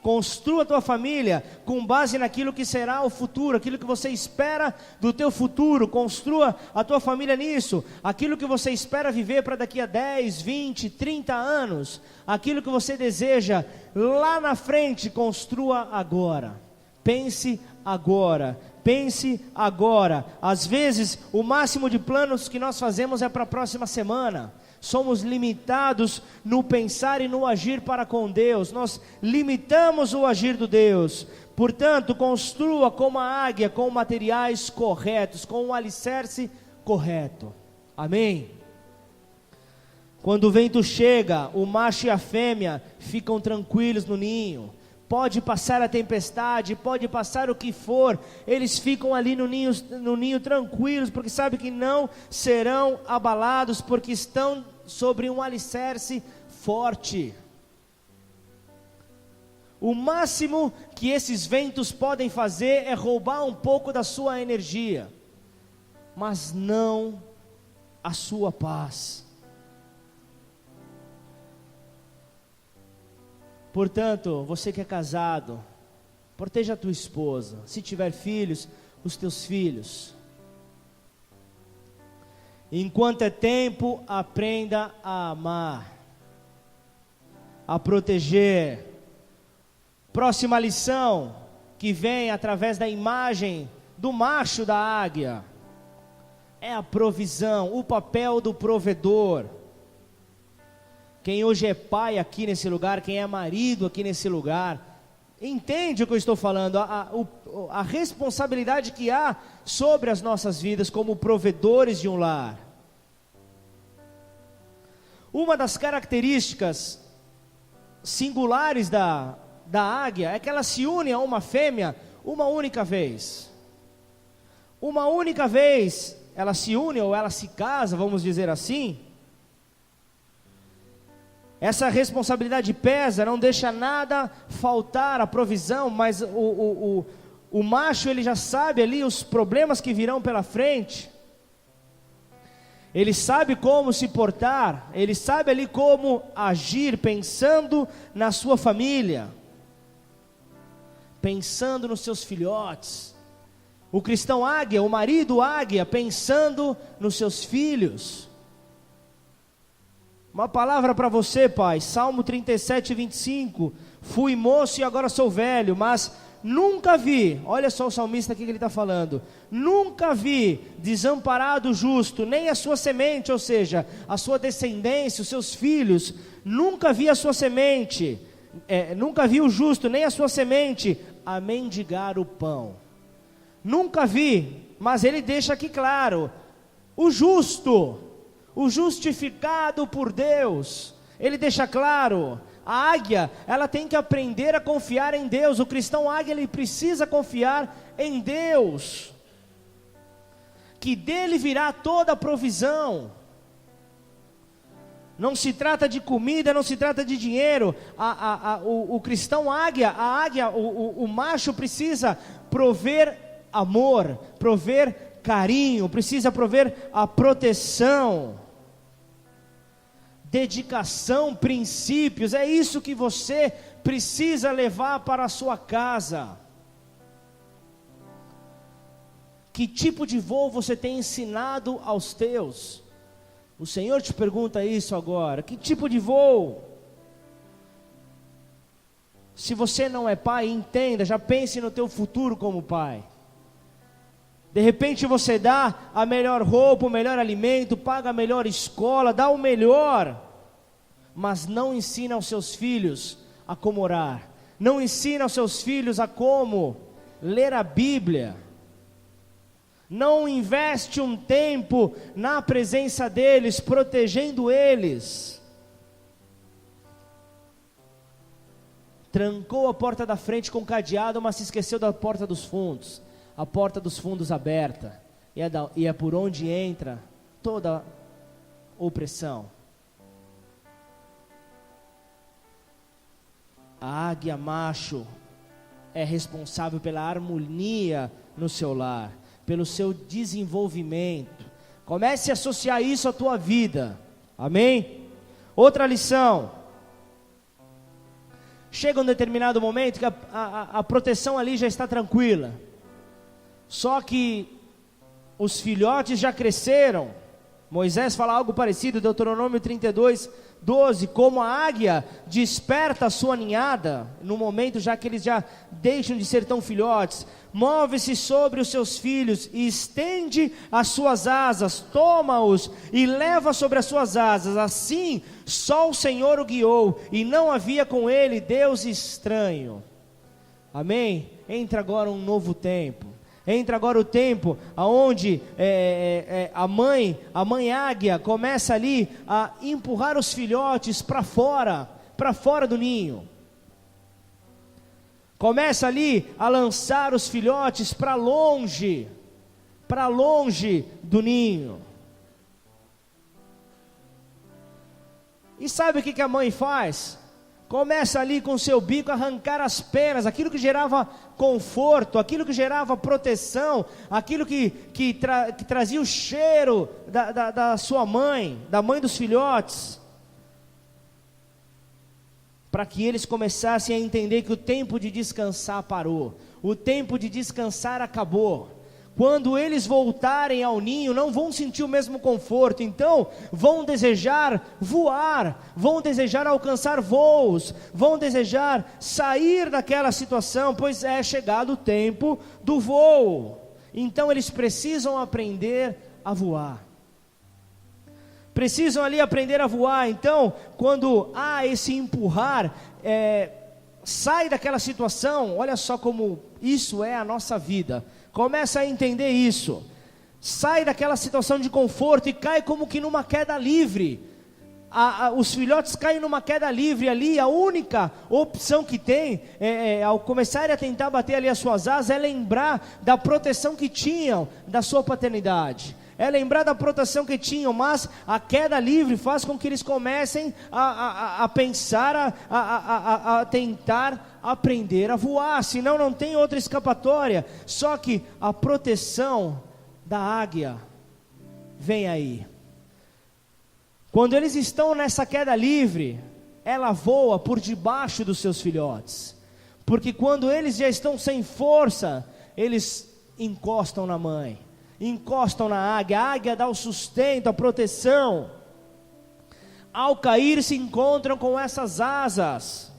Construa a tua família com base naquilo que será o futuro, aquilo que você espera do teu futuro. Construa a tua família nisso, aquilo que você espera viver para daqui a 10, 20, 30 anos, aquilo que você deseja lá na frente, construa agora. Pense agora, pense agora. Às vezes, o máximo de planos que nós fazemos é para a próxima semana. Somos limitados no pensar e no agir para com Deus. Nós limitamos o agir do Deus. Portanto, construa como a águia, com materiais corretos, com um alicerce correto. Amém? Quando o vento chega, o macho e a fêmea ficam tranquilos no ninho. Pode passar a tempestade, pode passar o que for, eles ficam ali no ninho tranquilos, porque sabem que não serão abalados, porque estão sobre um alicerce forte. O máximo que esses ventos podem fazer é roubar um pouco da sua energia, mas não a sua paz. Portanto, você que é casado, proteja a tua esposa. Se tiver filhos, os teus filhos. Enquanto é tempo, aprenda a amar, a proteger. Próxima lição, que vem através da imagem do macho da águia, é a provisão, o papel do provedor. Quem hoje é pai aqui nesse lugar, quem é marido aqui nesse lugar, entende o que eu estou falando, a responsabilidade que há sobre as nossas vidas como provedores de um lar. Uma das características singulares da águia é que ela se une a uma fêmea uma única vez. Uma única vez ela se une ou ela se casa, vamos dizer assim. Essa responsabilidade pesa, não deixa nada faltar a provisão, mas o macho ele já sabe ali os problemas que virão pela frente. Ele sabe como se portar, ele sabe ali como agir, pensando na sua família, pensando nos seus filhotes. O cristão águia, o marido águia, pensando nos seus filhos. Uma palavra para você, pai, Salmo 37, 25, fui moço e agora sou velho, mas nunca vi, olha só o salmista aqui que ele está falando, nunca vi desamparado o justo, nem a sua semente, ou seja, a sua descendência, os seus filhos, nunca vi a sua semente, nunca vi o justo, nem a sua semente, a mendigar o pão. Nunca vi, mas ele deixa aqui claro, o justo, o justificado por Deus, ele deixa claro, a águia, ela tem que aprender a confiar em Deus, o cristão águia, ele precisa confiar em Deus, que dele virá toda a provisão. Não se trata de comida, não se trata de dinheiro, o cristão águia, o macho precisa prover amor, prover carinho, precisa prover a proteção, dedicação, princípios, é isso que você precisa levar para a sua casa. Que tipo de voo você tem ensinado aos teus? O Senhor te pergunta isso agora, que tipo de voo? Se você não é pai, entenda, já pense no teu futuro como pai. De repente você dá a melhor roupa, o melhor alimento, paga a melhor escola, dá o melhor, mas não ensina aos seus filhos a como orar, não ensina aos seus filhos a como ler a Bíblia, não investe um tempo na presença deles, protegendo eles. Trancou a porta da frente com cadeado, mas se esqueceu da porta dos fundos. A porta dos fundos aberta, e é por onde entra toda opressão. A águia macho é responsável pela harmonia no seu lar, pelo seu desenvolvimento. Comece a associar isso à tua vida, amém? Outra lição, Chega um determinado momento que a proteção ali já está tranquila. Só que os filhotes já cresceram. Moisés fala algo parecido, Deuteronômio 32, 12, como a águia desperta a sua ninhada, no momento já que eles já deixam de ser tão filhotes, move-se sobre os seus filhos e estende as suas asas, toma-os e leva sobre as suas asas, assim só o Senhor o guiou, e não havia com ele Deus estranho. Amém? Entra agora um novo tempo. Entra agora o tempo onde a mãe águia começa ali a empurrar os filhotes para fora do ninho. Começa ali a lançar os filhotes para longe do ninho. E sabe o que a mãe faz? Começa ali com seu bico a arrancar as penas, aquilo que gerava conforto, aquilo que gerava proteção, aquilo que trazia o cheiro da sua mãe, da mãe dos filhotes, para que eles começassem a entender que o tempo de descansar parou, o tempo de descansar acabou. Quando eles voltarem ao ninho, não vão sentir o mesmo conforto, então vão desejar voar, vão desejar alcançar voos, vão desejar sair daquela situação, pois é chegado o tempo do voo. Então eles precisam aprender a voar. Precisam ali aprender a voar. Então, quando há esse empurrar, sai daquela situação. Olha só como isso é a nossa vida. Começa a entender isso. Sai daquela situação de conforto e cai como que numa queda livre. Os filhotes caem numa queda livre ali. A única opção que tem, ao começarem a tentar bater ali as suas asas, é lembrar da proteção que tinham da sua paternidade. É lembrar da proteção que tinham, mas a queda livre faz com que eles comecem a pensar, a tentar aprender a voar, senão não tem outra escapatória. Só que a proteção da águia vem aí. Quando eles estão nessa queda livre, ela voa por debaixo dos seus filhotes, porque quando eles já estão sem força, eles encostam na mãe, encostam na águia. A águia dá o sustento, a proteção. Ao cair se encontram com essas asas.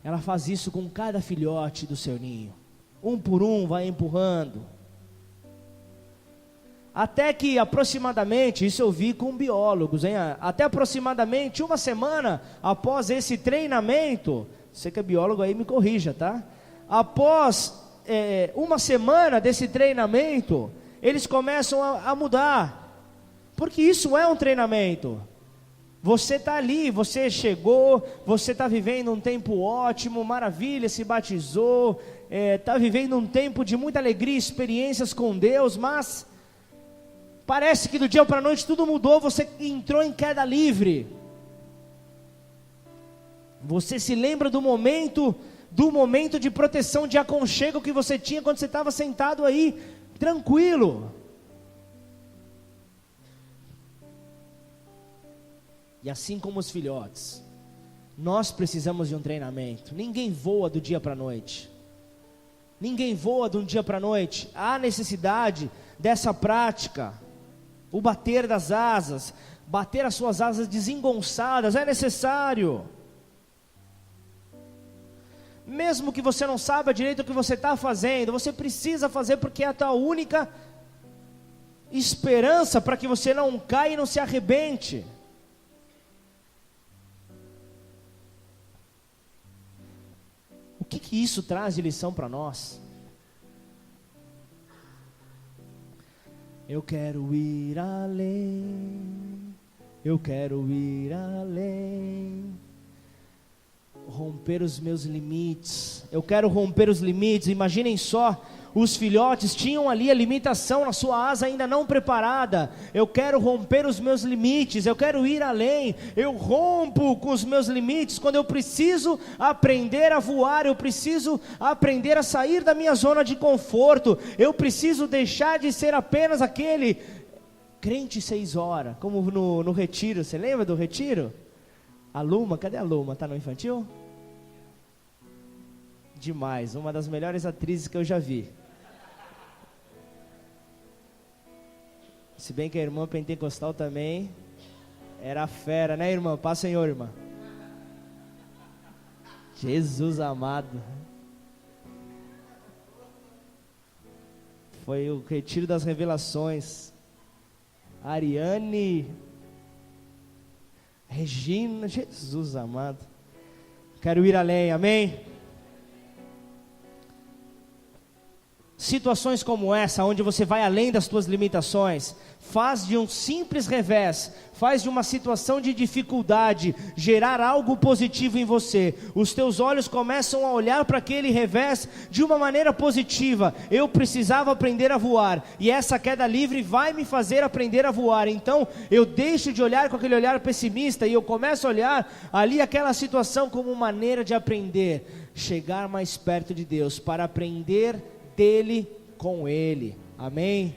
Ela faz isso com cada filhote do seu ninho. Um por um vai empurrando. Até que aproximadamente, isso eu vi com biólogos, hein? Até aproximadamente uma semana após esse treinamento, você que é biólogo aí me corrija, tá? Após uma semana desse treinamento, eles começam a mudar. Porque isso é um treinamento. Você está ali, você chegou, você está vivendo um tempo ótimo, maravilha, se batizou, está vivendo um tempo de muita alegria, experiências com Deus, mas parece que do dia para a noite tudo mudou, você entrou em queda livre. Você se lembra do momento de proteção, de aconchego que você tinha quando você estava sentado aí, tranquilo. E assim como os filhotes, nós precisamos de um treinamento. Ninguém voa do dia para a noite. Ninguém voa de um dia para a noite. Há necessidade dessa prática. O bater das asas, bater as suas asas desengonçadas, é necessário. Mesmo que você não saiba direito o que você está fazendo, você precisa fazer porque é a tua única esperança para que você não caia e não se arrebente. O que isso traz de lição para nós? Eu quero ir além, eu quero ir além, romper os meus limites. Eu quero romper os limites. Imaginem só, os filhotes tinham ali a limitação na sua asa ainda não preparada. Eu quero romper os meus limites, eu quero ir além. Eu rompo com os meus limites quando eu preciso aprender a voar, eu preciso aprender a sair da minha zona de conforto, eu preciso deixar de ser apenas aquele Crente 6 horas, como no retiro, você lembra do retiro? A Luma, cadê a Luma? Tá no infantil? Demais, uma das melhores atrizes que eu já vi. Se bem que a irmã pentecostal também era fera, né, irmã? Paz, Senhor, irmã. Jesus amado. Foi o retiro das revelações. Ariane, Regina, Jesus amado. Quero ir além, amém? Situações como essa, onde você vai além das suas limitações, faz de um simples revés, faz de uma situação de dificuldade, gerar algo positivo em você. Os teus olhos começam a olhar para aquele revés de uma maneira positiva. Eu precisava aprender a voar, e essa queda livre vai me fazer aprender a voar. Então eu deixo de olhar com aquele olhar pessimista, e eu começo a olhar ali aquela situação como maneira de aprender, chegar mais perto de Deus, para aprender dele com ele, amém?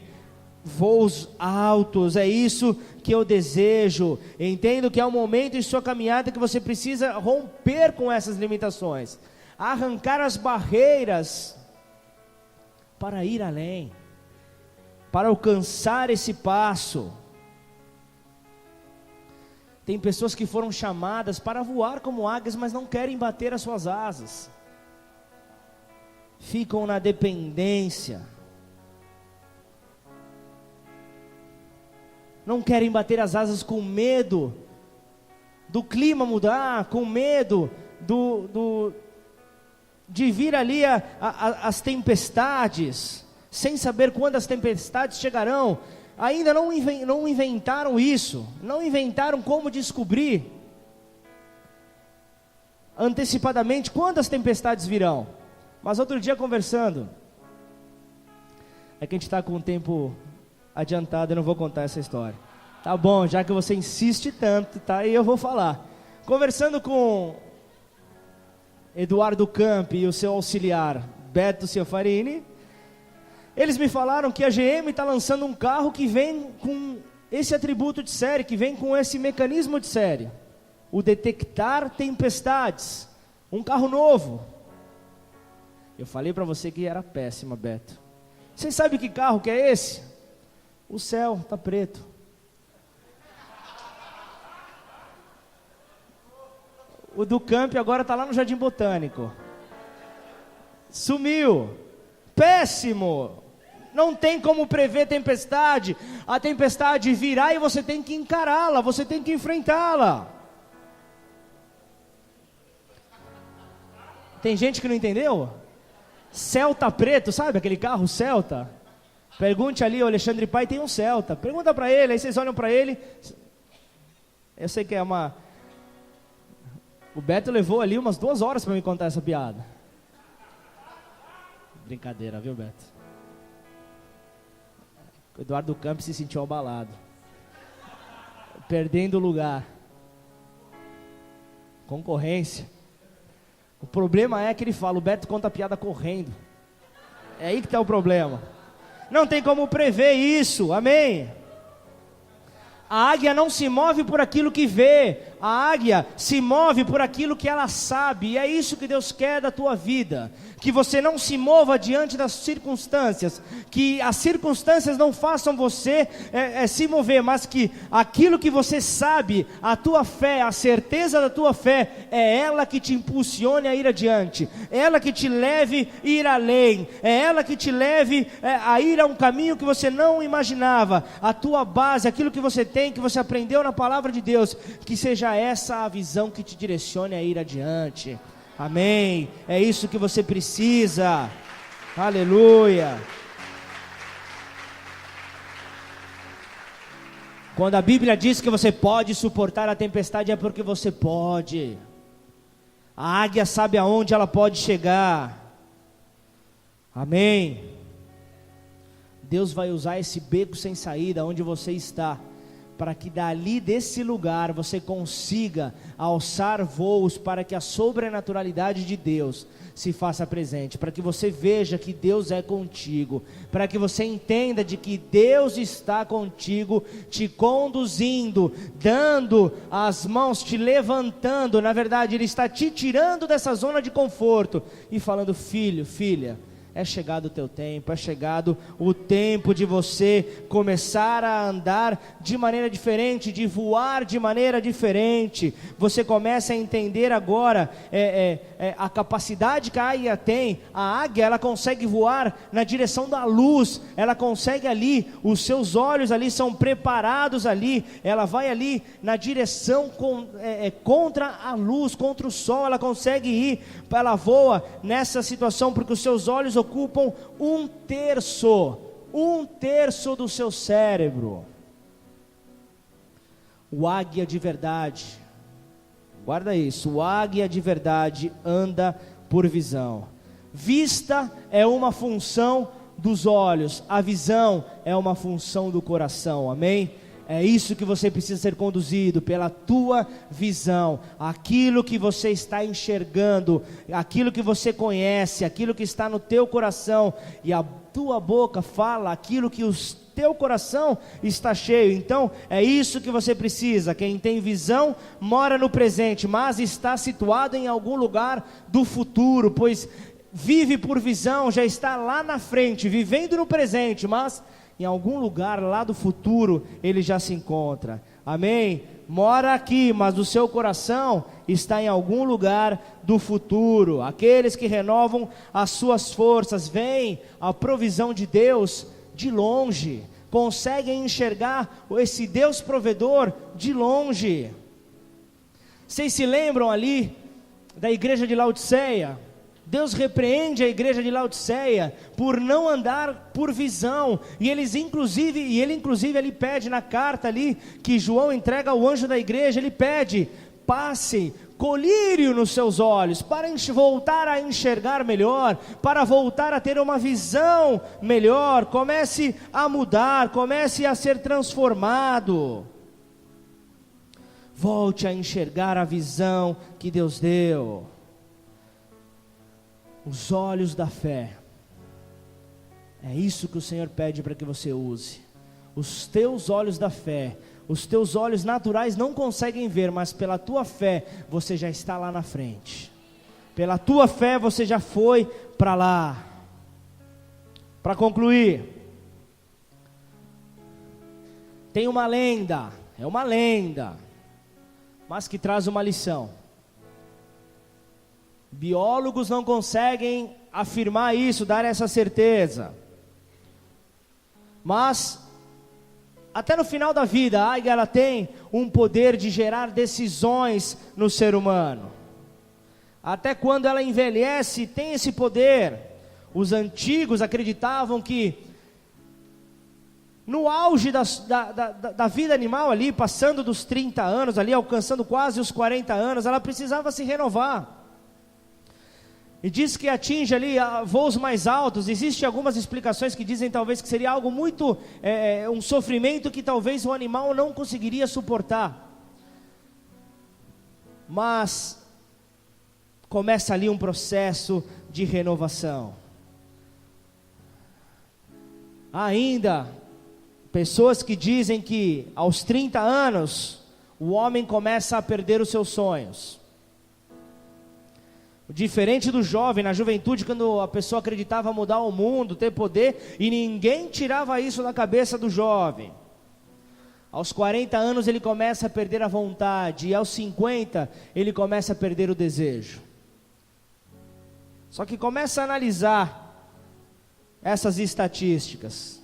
Voos altos, é isso que eu desejo. Entendo que é um momento em sua caminhada que você precisa romper com essas limitações, arrancar as barreiras para ir além, para alcançar esse passo. Tem pessoas que foram chamadas para voar como águias, mas não querem bater as suas asas, ficam na dependência, não querem bater as asas com medo do clima mudar, com medo de vir ali as tempestades, sem saber quando as tempestades chegarão. Ainda não inventaram isso, não inventaram como descobrir antecipadamente quando as tempestades virão. Mas outro dia conversando, é que a gente está com o tempo adiantado, eu não vou contar essa história. Tá bom, já que você insiste tanto, tá? E eu vou falar. Conversando com Eduardo Campi e o seu auxiliar, Beto Ciafarini, eles me falaram que a GM está lançando um carro que vem com esse atributo de série, que vem com esse mecanismo de série, o detectar tempestades, um carro novo. Eu falei para você que era péssima, Beto. Você sabe que carro que é esse? O céu está preto. O do Camp agora está lá no Jardim Botânico. Sumiu. Péssimo. Não tem como prever tempestade. A tempestade virá e você tem que encará-la, você tem que enfrentá-la. Tem gente que não entendeu? Celta preto, sabe aquele carro Celta? Pergunte ali, o Alexandre Pai tem um Celta. Pergunta para ele, aí vocês olham para ele. Eu sei que é uma... O Beto levou ali umas 2 horas para me contar essa piada. Brincadeira, viu, Beto? O Eduardo Campos se sentiu abalado, perdendo o lugar. Concorrência. O problema é que ele fala, o Beto conta a piada correndo. É aí que está o problema. Não tem como prever isso, amém? A águia não se move por aquilo que vê, a águia se move por aquilo que ela sabe, e é isso que Deus quer da tua vida, que você não se mova diante das circunstâncias, que as circunstâncias não façam você se mover, mas que aquilo que você sabe, a tua fé, a certeza da tua fé, é ela que te impulsione a ir adiante, é ela que te leve a ir além, é ela que te leve a ir a um caminho que você não imaginava, a tua base, aquilo que você tem, que você aprendeu na palavra de Deus, que seja essa a visão que te direcione a ir adiante, amém? É isso que você precisa, aleluia. Quando a Bíblia diz que você pode suportar a tempestade, é porque você pode. A águia sabe aonde ela pode chegar, amém? Deus vai usar esse beco sem saída, onde você está, para que dali desse lugar você consiga alçar voos, para que a sobrenaturalidade de Deus se faça presente, para que você veja que Deus é contigo, para que você entenda de que Deus está contigo, te conduzindo, dando as mãos, te levantando. Na verdade, Ele está te tirando dessa zona de conforto e falando: filho, filha, é chegado o teu tempo, é chegado o tempo de você começar a andar de maneira diferente, de voar de maneira diferente. Você começa a entender agora a capacidade que a águia tem. A águia, ela consegue voar na direção da luz, ela consegue ali, os seus olhos ali são preparados ali, ela vai ali na direção contra a luz, contra o sol, ela consegue ir, ela voa nessa situação porque os seus olhos ocupam um terço do seu cérebro. O águia de verdade, guarda isso, o águia de verdade anda por visão. Vista é uma função dos olhos, a visão é uma função do coração, amém? É isso que você precisa ser conduzido, pela tua visão, aquilo que você está enxergando, aquilo que você conhece, aquilo que está no teu coração, e a tua boca fala aquilo que o teu coração está cheio. Então é isso que você precisa. Quem tem visão mora no presente, mas está situado em algum lugar do futuro, pois vive por visão, já está lá na frente, vivendo no presente, mas em algum lugar lá do futuro ele já se encontra, amém? Mora aqui, mas o seu coração está em algum lugar do futuro. Aqueles que renovam as suas forças, veem a provisão de Deus de longe, conseguem enxergar esse Deus provedor de longe. Vocês se lembram ali da igreja de Laodiceia? Deus repreende a igreja de Laodiceia por não andar por visão, e ele inclusive ele pede na carta ali, que João entrega ao anjo da igreja, ele pede: passe colírio nos seus olhos, para voltar a enxergar melhor, para voltar a ter uma visão melhor, comece a mudar, comece a ser transformado, volte a enxergar a visão que Deus deu. Os olhos da fé, é isso que o Senhor pede para que você use. Os teus olhos da fé, os teus olhos naturais não conseguem ver, mas pela tua fé você já está lá na frente, pela tua fé você já foi para lá. Para concluir, tem uma lenda, é uma lenda, mas que traz uma lição. Biólogos não conseguem afirmar isso, dar essa certeza, mas até no final da vida, a águia ela tem um poder de gerar decisões no ser humano. Até quando ela envelhece, tem esse poder. Os antigos acreditavam que no auge da vida animal ali, passando dos 30 anos ali, alcançando quase os 40 anos, ela precisava se renovar. E diz que atinge ali voos mais altos. Existem algumas explicações que dizem talvez que seria algo muito, um sofrimento que talvez o animal não conseguiria suportar. Mas começa ali um processo de renovação. Ainda, pessoas que dizem que aos 30 anos, o homem começa a perder os seus sonhos. Diferente do jovem, na juventude, quando a pessoa acreditava mudar o mundo, ter poder, e ninguém tirava isso da cabeça do jovem. Aos 40 anos ele começa a perder a vontade, e aos 50 ele começa a perder o desejo. Só que começa a analisar essas estatísticas.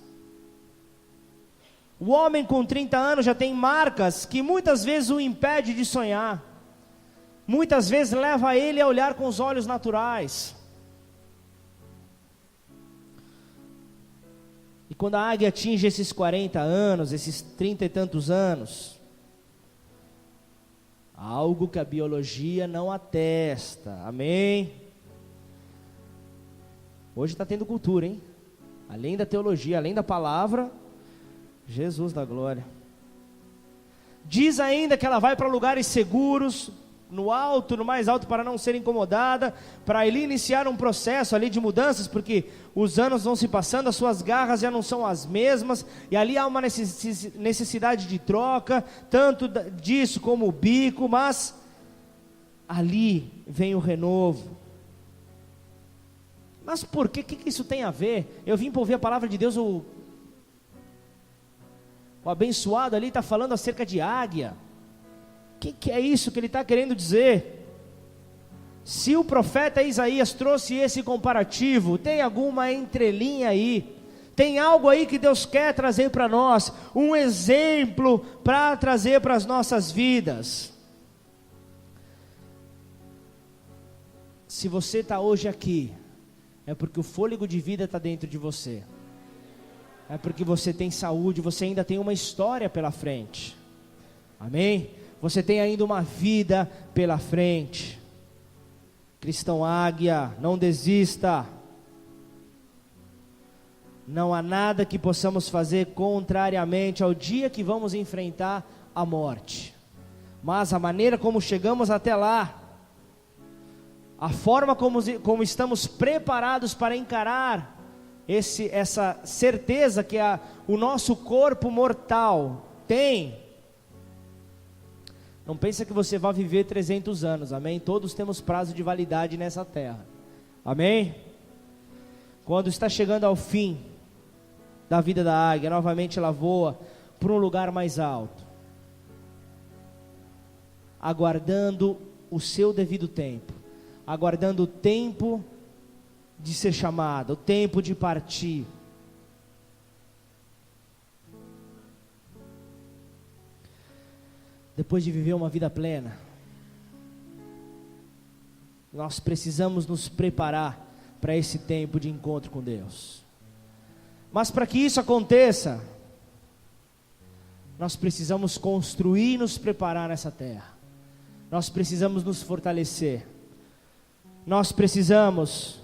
O homem com 30 anos já tem marcas que muitas vezes o impede de sonhar. Muitas vezes leva ele a olhar com os olhos naturais. E quando a águia atinge esses 40 anos, esses 30 e tantos anos, algo que a biologia não atesta, amém? Hoje está tendo cultura, hein? Além da teologia, além da palavra, Jesus da glória. Diz ainda que ela vai para lugares seguros, no alto, no mais alto, para não ser incomodada, para ali iniciar um processo ali de mudanças, porque os anos vão se passando, as suas garras já não são as mesmas, e ali há uma necessidade de troca, tanto disso como o bico, mas ali vem o renovo. Mas por que isso tem a ver? Eu vim para ouvir a palavra de Deus, o abençoado ali está falando acerca de águia. O que é isso que ele está querendo dizer? Se o profeta Isaías trouxe esse comparativo, tem alguma entrelinha aí, tem algo aí que Deus quer trazer para nós, um exemplo para trazer para as nossas vidas. Se você está hoje aqui, é porque o fôlego de vida está dentro de você, é porque você tem saúde, você ainda tem uma história pela frente, amém? Você tem ainda uma vida pela frente. Cristão águia, não desista. Não há nada que possamos fazer contrariamente ao dia que vamos enfrentar a morte. Mas a maneira como chegamos até lá, a forma como estamos preparados para encarar essa certeza que o nosso corpo mortal tem. Não pensa que você vai viver 300 anos, amém? Todos temos prazo de validade nessa terra, amém? Quando está chegando ao fim da vida da águia, novamente ela voa para um lugar mais alto, aguardando o seu devido tempo, aguardando o tempo de ser chamada, o tempo de partir. Depois de viver uma vida plena, nós precisamos nos preparar para esse tempo de encontro com Deus. Mas para que isso aconteça, nós precisamos construir e nos preparar nessa terra. Nós precisamos nos fortalecer. Nós precisamos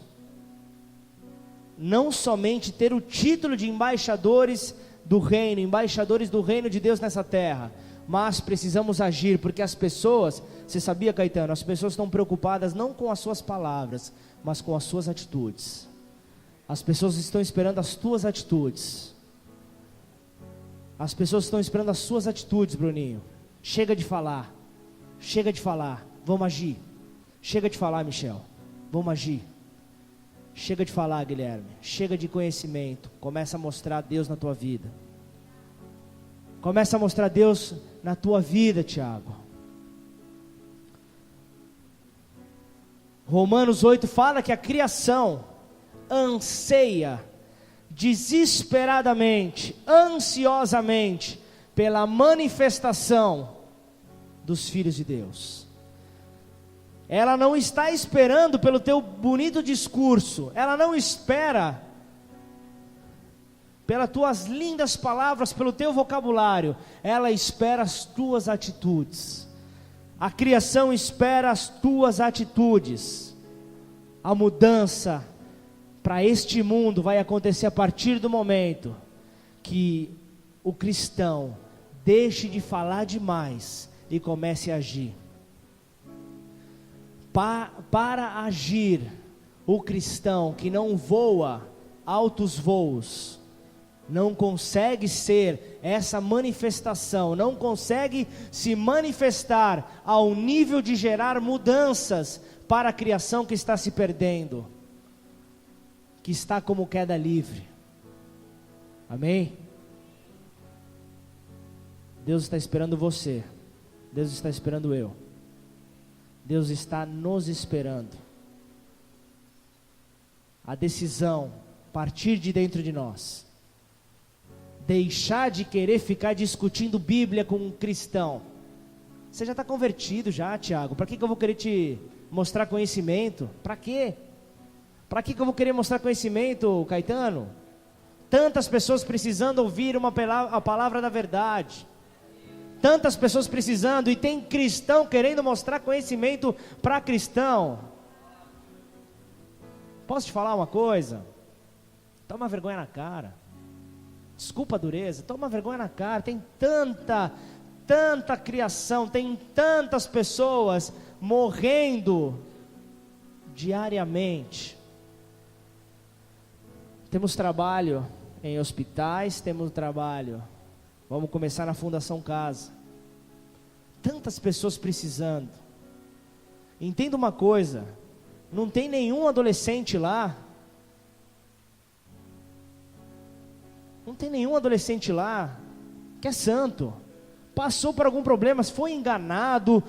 não somente ter o título de embaixadores do reino de Deus nessa terra, mas precisamos agir, porque as pessoas, você sabia, Caetano, as pessoas estão preocupadas não com as suas palavras, mas com as suas atitudes. As pessoas estão esperando as tuas atitudes. As pessoas estão esperando as suas atitudes, Bruninho. Chega de falar, vamos agir. Chega de falar, Michel, vamos agir. Chega de falar, Guilherme, chega de conhecimento, começa a mostrar Deus na tua vida. Começa a mostrar Deus na tua vida, Tiago. Romanos 8 fala que a criação anseia desesperadamente, ansiosamente, pela manifestação dos filhos de Deus. Ela não está esperando pelo teu bonito discurso, ela não espera pelas tuas lindas palavras, pelo teu vocabulário, ela espera as tuas atitudes. A criação espera as tuas atitudes. A mudança para este mundo vai acontecer a partir do momento que o cristão deixe de falar demais e comece a agir. Para agir, o cristão que não voa altos voos, não consegue ser essa manifestação, não consegue se manifestar ao nível de gerar mudanças para a criação que está se perdendo, que está como queda livre. Amém? Deus está esperando você, Deus está esperando eu, Deus está nos esperando. A decisão partir de dentro de nós, deixar de querer ficar discutindo Bíblia com um cristão. Você já está convertido já, Tiago, para que eu vou querer te mostrar conhecimento? Para quê? Para que eu vou querer mostrar conhecimento, Caetano? Tantas pessoas precisando ouvir a palavra da verdade, tantas pessoas precisando, e tem cristão querendo mostrar conhecimento para cristão. Posso te falar uma coisa? Toma vergonha na cara. Desculpa a dureza, toma vergonha na cara. Tem tanta criação, tem tantas pessoas morrendo diariamente. Temos trabalho em hospitais, temos trabalho, vamos começar na Fundação Casa. Tantas pessoas precisando. Entenda uma coisa, não tem nenhum adolescente lá, que é santo. Passou por algum problema, foi enganado,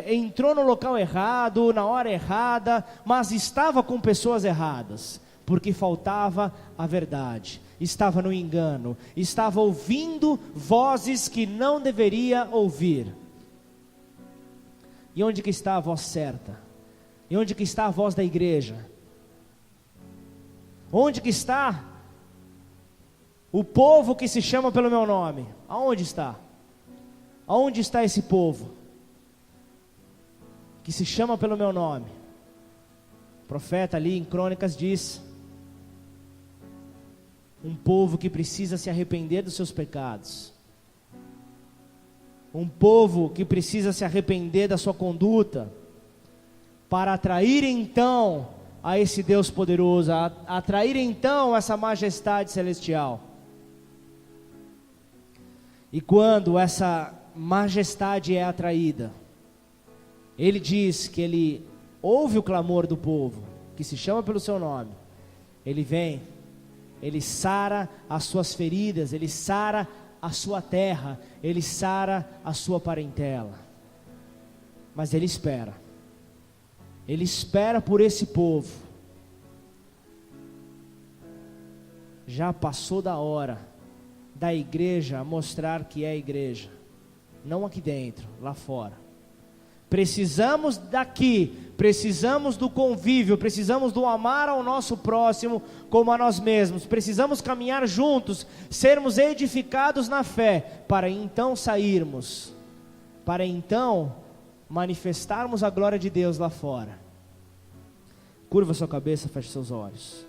entrou no local errado, na hora errada, mas estava com pessoas erradas, porque faltava a verdade, estava no engano, estava ouvindo vozes que não deveria ouvir. E onde que está a voz certa? E onde que está a voz da igreja? Onde que está o povo que se chama pelo meu nome? Aonde está? Aonde está esse povo que se chama pelo meu nome? O profeta ali em Crônicas diz: um povo que precisa se arrepender dos seus pecados, um povo que precisa se arrepender da sua conduta, para atrair então a esse Deus poderoso, atrair então essa majestade celestial. E quando essa majestade é atraída, ele diz que ele ouve o clamor do povo, que se chama pelo seu nome, ele vem, ele sara as suas feridas, ele sara a sua terra, ele sara a sua parentela. Mas ele espera por esse povo. Já passou da hora da igreja mostrar que é igreja, não aqui dentro, lá fora. Precisamos daqui, precisamos do convívio, precisamos do amar ao nosso próximo como a nós mesmos, precisamos caminhar juntos, sermos edificados na fé, para então sairmos, para então manifestarmos a glória de Deus lá fora. Curva sua cabeça, feche seus olhos.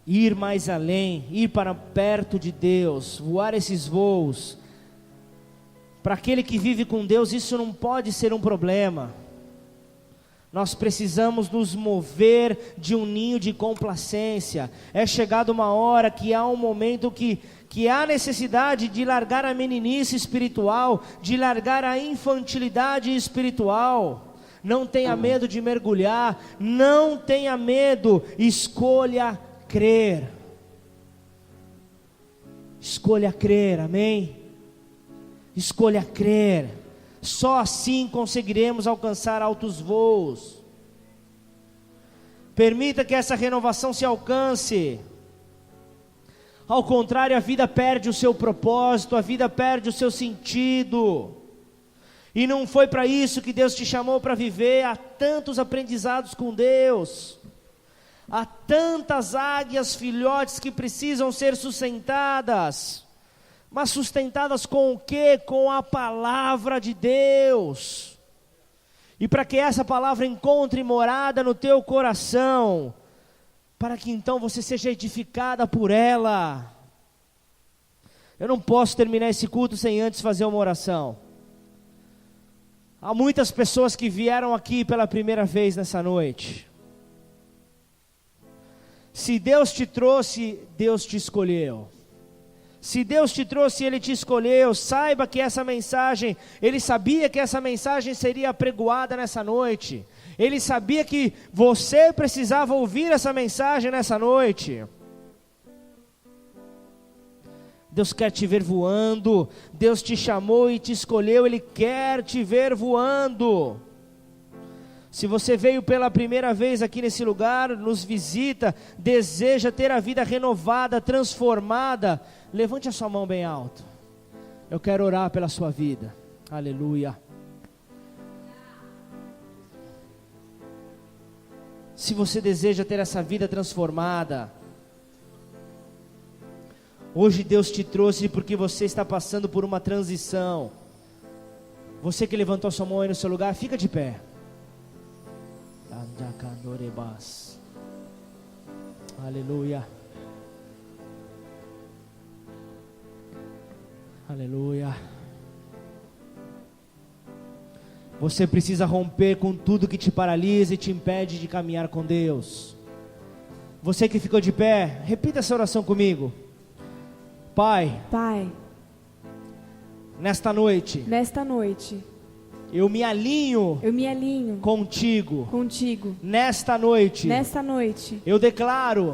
Ir mais além, ir para perto de Deus, voar esses voos. Para aquele que vive com Deus, isso não pode ser um problema. Nós precisamos nos mover de um ninho de complacência. É chegada uma hora que há um momento que há necessidade de largar a meninice espiritual, de largar a infantilidade espiritual. Não tenha medo de mergulhar, não tenha medo, escolha crer. Escolha crer, amém? Escolha crer. Só assim conseguiremos alcançar altos voos. Permita que essa renovação se alcance. Ao contrário, a vida perde o seu propósito, a vida perde o seu sentido. E não foi para isso que Deus te chamou para viver. Há tantos aprendizados com Deus. Há tantas águias filhotes que precisam ser sustentadas. Mas sustentadas com o quê? Com a palavra de Deus. E para que essa palavra encontre morada no teu coração, para que então você seja edificada por ela. Eu não posso terminar esse culto sem antes fazer uma oração. Há muitas pessoas que vieram aqui pela primeira vez nessa noite. Se Deus te trouxe, Deus te escolheu. Se Deus te trouxe, Ele te escolheu. Saiba que essa mensagem, Ele sabia que essa mensagem seria apregoada nessa noite. Ele sabia que você precisava ouvir essa mensagem nessa noite. Deus quer te ver voando. Deus te chamou e te escolheu. Ele quer te ver voando. Se você veio pela primeira vez aqui nesse lugar, nos visita, deseja ter a vida renovada, transformada, levante a sua mão bem alto. Eu quero orar pela sua vida. Aleluia. Se você deseja ter essa vida transformada, hoje Deus te trouxe porque você está passando por uma transição. Você que levantou sua mão aí no seu lugar, fica de pé. Aleluia. Aleluia. Você precisa romper com tudo que te paralisa e te impede de caminhar com Deus. Você que ficou de pé, repita essa oração comigo. Pai, nesta noite, eu me alinho contigo. Nesta noite, eu declaro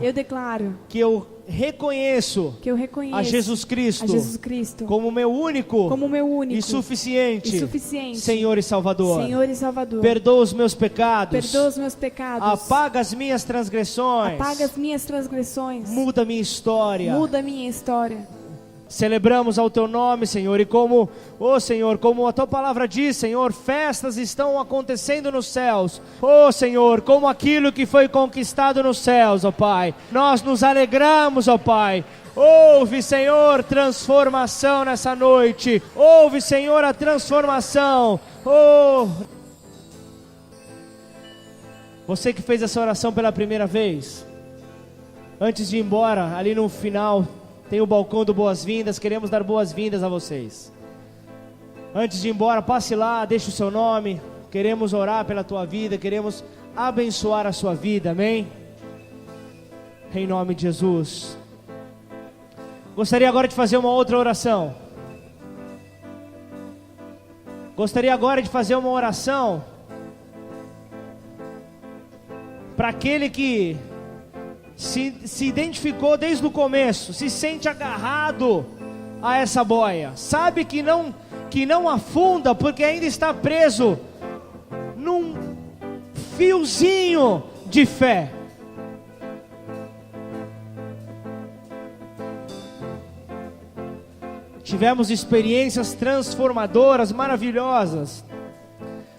que eu reconheço a Jesus Cristo como meu único e suficiente Senhor e Salvador. Perdoa os meus pecados. Apaga as minhas transgressões. Muda minha história. Celebramos ao teu nome, Senhor, e como, Senhor, como a tua palavra diz, Senhor, festas estão acontecendo nos céus. Senhor, como aquilo que foi conquistado nos céus, Pai. Nós nos alegramos, Pai. Ouve, Senhor, transformação nessa noite. Ouve, Senhor, a transformação. Você que fez essa oração pela primeira vez, antes de ir embora, ali no final tem o balcão do boas-vindas, queremos dar boas-vindas a vocês. Antes de ir embora, passe lá, deixe o seu nome, queremos orar pela tua vida, queremos abençoar a sua vida, amém? Em nome de Jesus. Gostaria agora de fazer uma outra oração. Gostaria agora de fazer uma oração para aquele que se identificou desde o começo, se sente agarrado a essa boia, sabe que não afunda porque ainda está preso num fiozinho de fé. Tivemos experiências transformadoras, maravilhosas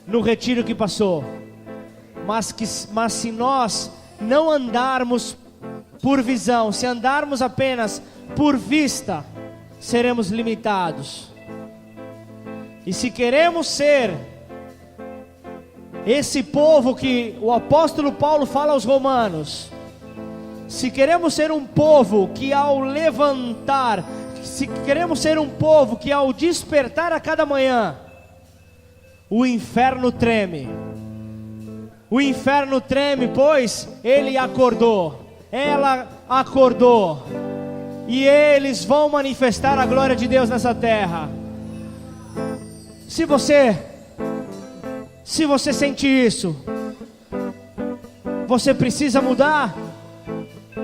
no retiro que passou, mas se nós não andarmos por visão, se andarmos apenas por vista, seremos limitados. E se queremos ser esse povo que o apóstolo Paulo fala aos romanos, se queremos ser um povo que ao levantar, se queremos ser um povo que ao despertar a cada manhã, o inferno treme. O inferno treme, pois ele acordou, ela acordou, e eles vão manifestar a glória de Deus nessa terra. Se você sente isso, você precisa mudar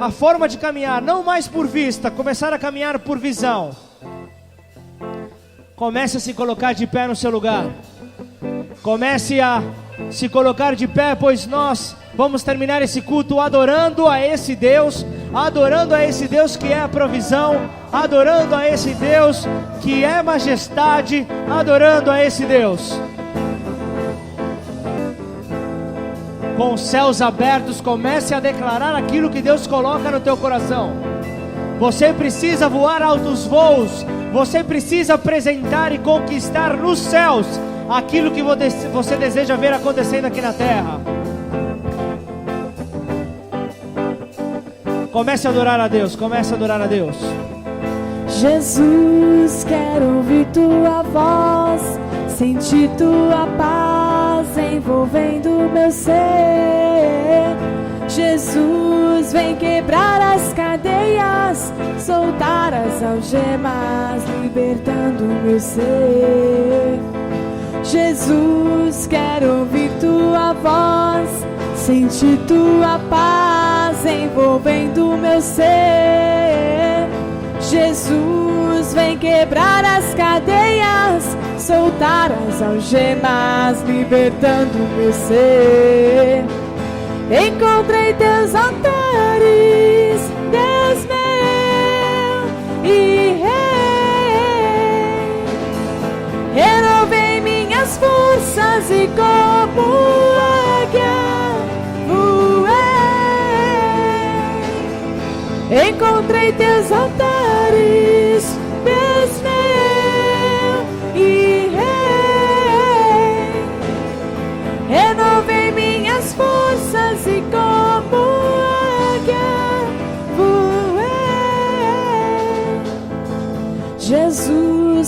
a forma de caminhar, não mais por vista, começar a caminhar por visão. Comece a se colocar de pé no seu lugar. Comece a se colocar de pé, pois nós vamos terminar esse culto adorando a esse Deus que é a provisão, adorando a esse Deus que é majestade, adorando a esse Deus. Com os céus abertos, comece a declarar aquilo que Deus coloca no teu coração. Você precisa voar altos voos, você precisa apresentar e conquistar nos céus aquilo que você deseja ver acontecendo aqui na terra. Comece a adorar a Deus, comece a adorar a Deus. Jesus, quero ouvir tua voz, sentir tua paz envolvendo meu ser. Jesus, vem quebrar as cadeias, soltar as algemas, libertando meu ser. Jesus, quero ouvir tua voz, sentir tua paz envolvendo meu ser. Jesus, vem quebrar as cadeias, soltar as algemas, libertando meu ser. Encontrei teus altares, Deus meu e Rei. Renovei minhas forças e como águia voei. Encontrei teus altares, Deus meu e Rei. Renovei minhas forças e como águia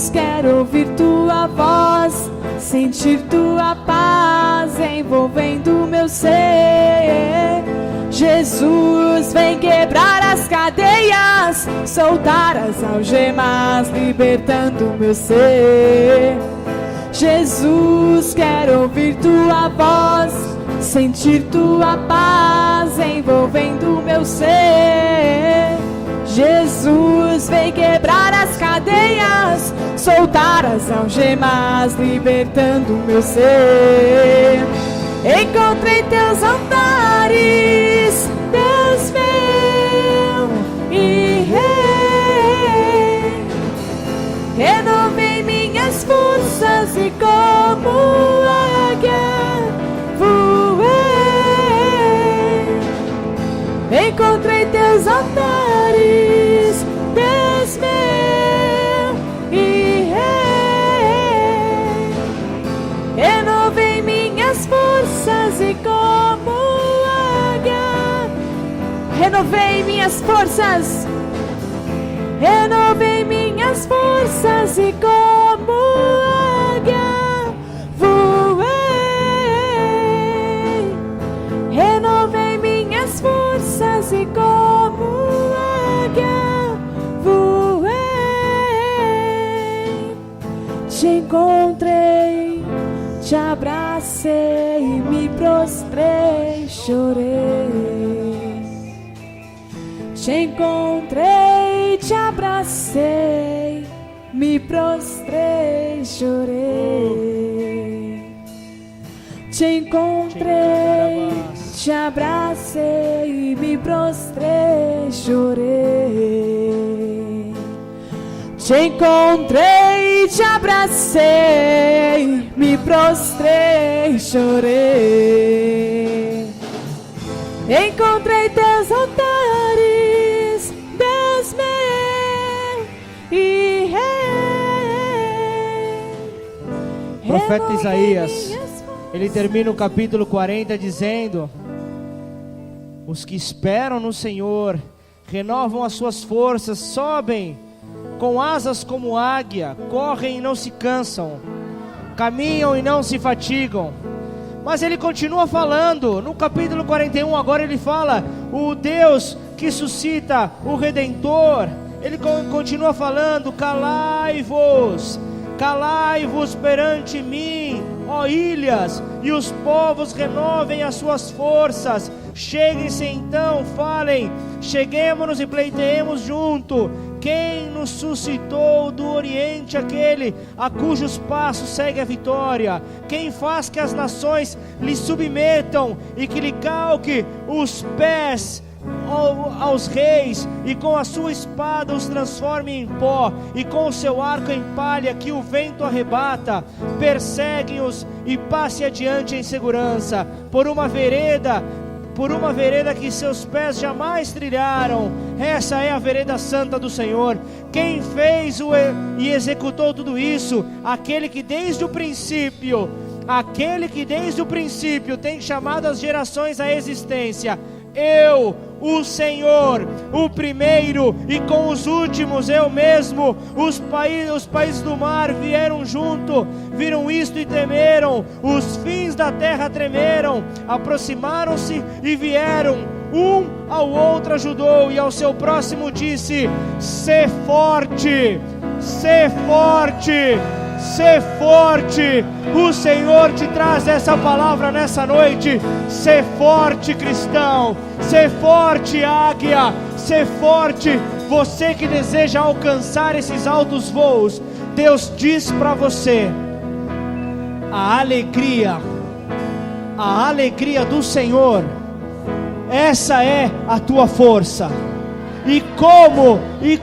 Jesus, quero ouvir tua voz, sentir tua paz envolvendo meu ser. Jesus, vem quebrar as cadeias, soltar as algemas, libertando meu ser. Jesus, quero ouvir tua voz, sentir tua paz envolvendo meu ser. Jesus, vem quebrar as cadeias, soltar as algemas, libertando meu ser. Encontrei teus altares, Deus meu e Rei. Renovei minhas forças e como águia voei. Encontrei teus altares, Deus meu e Rei. Renovei minhas forças e como águia. Renovei minhas forças. Renovei minhas forças e como águia voei. Renovei minhas forças e como águia voei. Te encontrei, te abracei, me prostrei, chorei. Te encontrei, te abracei, me prostrei, chorei. Te encontrei, te abracei, me prostrei, chorei. Te encontrei, te abracei, me prostrei, chorei. Encontrei teus altares, Deus meu e Rei. Profeta Isaías, ele termina o capítulo 40 dizendo: os que esperam no Senhor renovam as suas forças, sobem com asas como águia, correm e não se cansam, caminham e não se fatigam. Mas ele continua falando, no capítulo 41 agora ele fala, o Deus que suscita o Redentor, ele continua falando, calai-vos perante mim, ó ilhas, e os povos renovem as suas forças. Cheguem-se então, falem, cheguemos-nos e pleiteemos junto. Quem nos suscitou do Oriente, aquele a cujos passos segue a vitória? Quem faz que as nações lhe submetam e que lhe calque os pés aos reis, e com a sua espada os transforme em pó, e com o seu arco em palha que o vento arrebata? Perseguem-os e passe adiante em segurança, por uma vereda que seus pés jamais trilharam. Essa é a vereda santa do Senhor. Quem fez e executou tudo isso? Aquele que desde o princípio tem chamado as gerações à existência. Eu, o Senhor, o primeiro, e com os últimos eu mesmo. Os países do mar vieram junto, viram isto e temeram. Os fins da terra tremeram, aproximaram-se e vieram. Um ao outro ajudou, e ao seu próximo disse: sê forte, sê forte, sê forte. O Senhor te traz essa palavra nessa noite. Sê forte, cristão. Sê forte, águia. Sê forte, você que deseja alcançar esses altos voos. Deus diz para você: a alegria do Senhor, essa é a tua força. E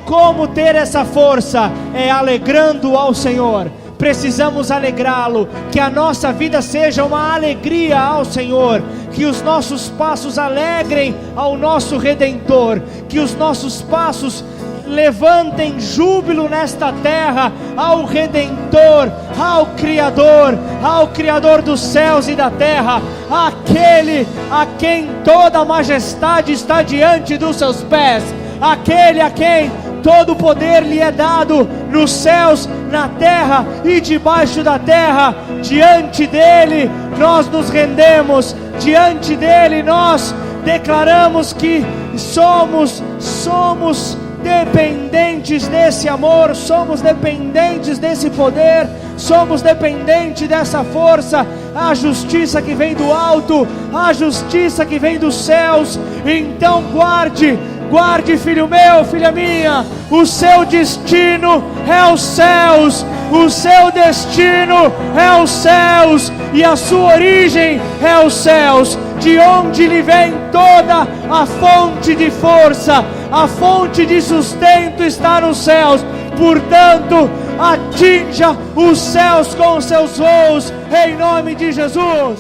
como ter essa força? É alegrando ao Senhor. Precisamos alegrá-lo, que a nossa vida seja uma alegria ao Senhor, que os nossos passos alegrem ao nosso Redentor, que os nossos passos levantem júbilo nesta terra ao Redentor, ao Criador dos céus e da terra, aquele a quem toda a majestade está diante dos seus pés, aquele a quem todo o poder lhe é dado nos céus na terra e debaixo da terra. Diante dele nós nos rendemos, diante dele nós declaramos que somos dependentes desse amor, somos dependentes desse poder, somos dependentes dessa força, a justiça que vem do alto, a justiça que vem dos céus. Então guarde, filho meu, filha minha, o seu destino é os céus, o seu destino é os céus, e a sua origem é os céus, de onde lhe vem toda a fonte de força, a fonte de sustento está nos céus. Portanto, atinja os céus com os seus voos, em nome de Jesus.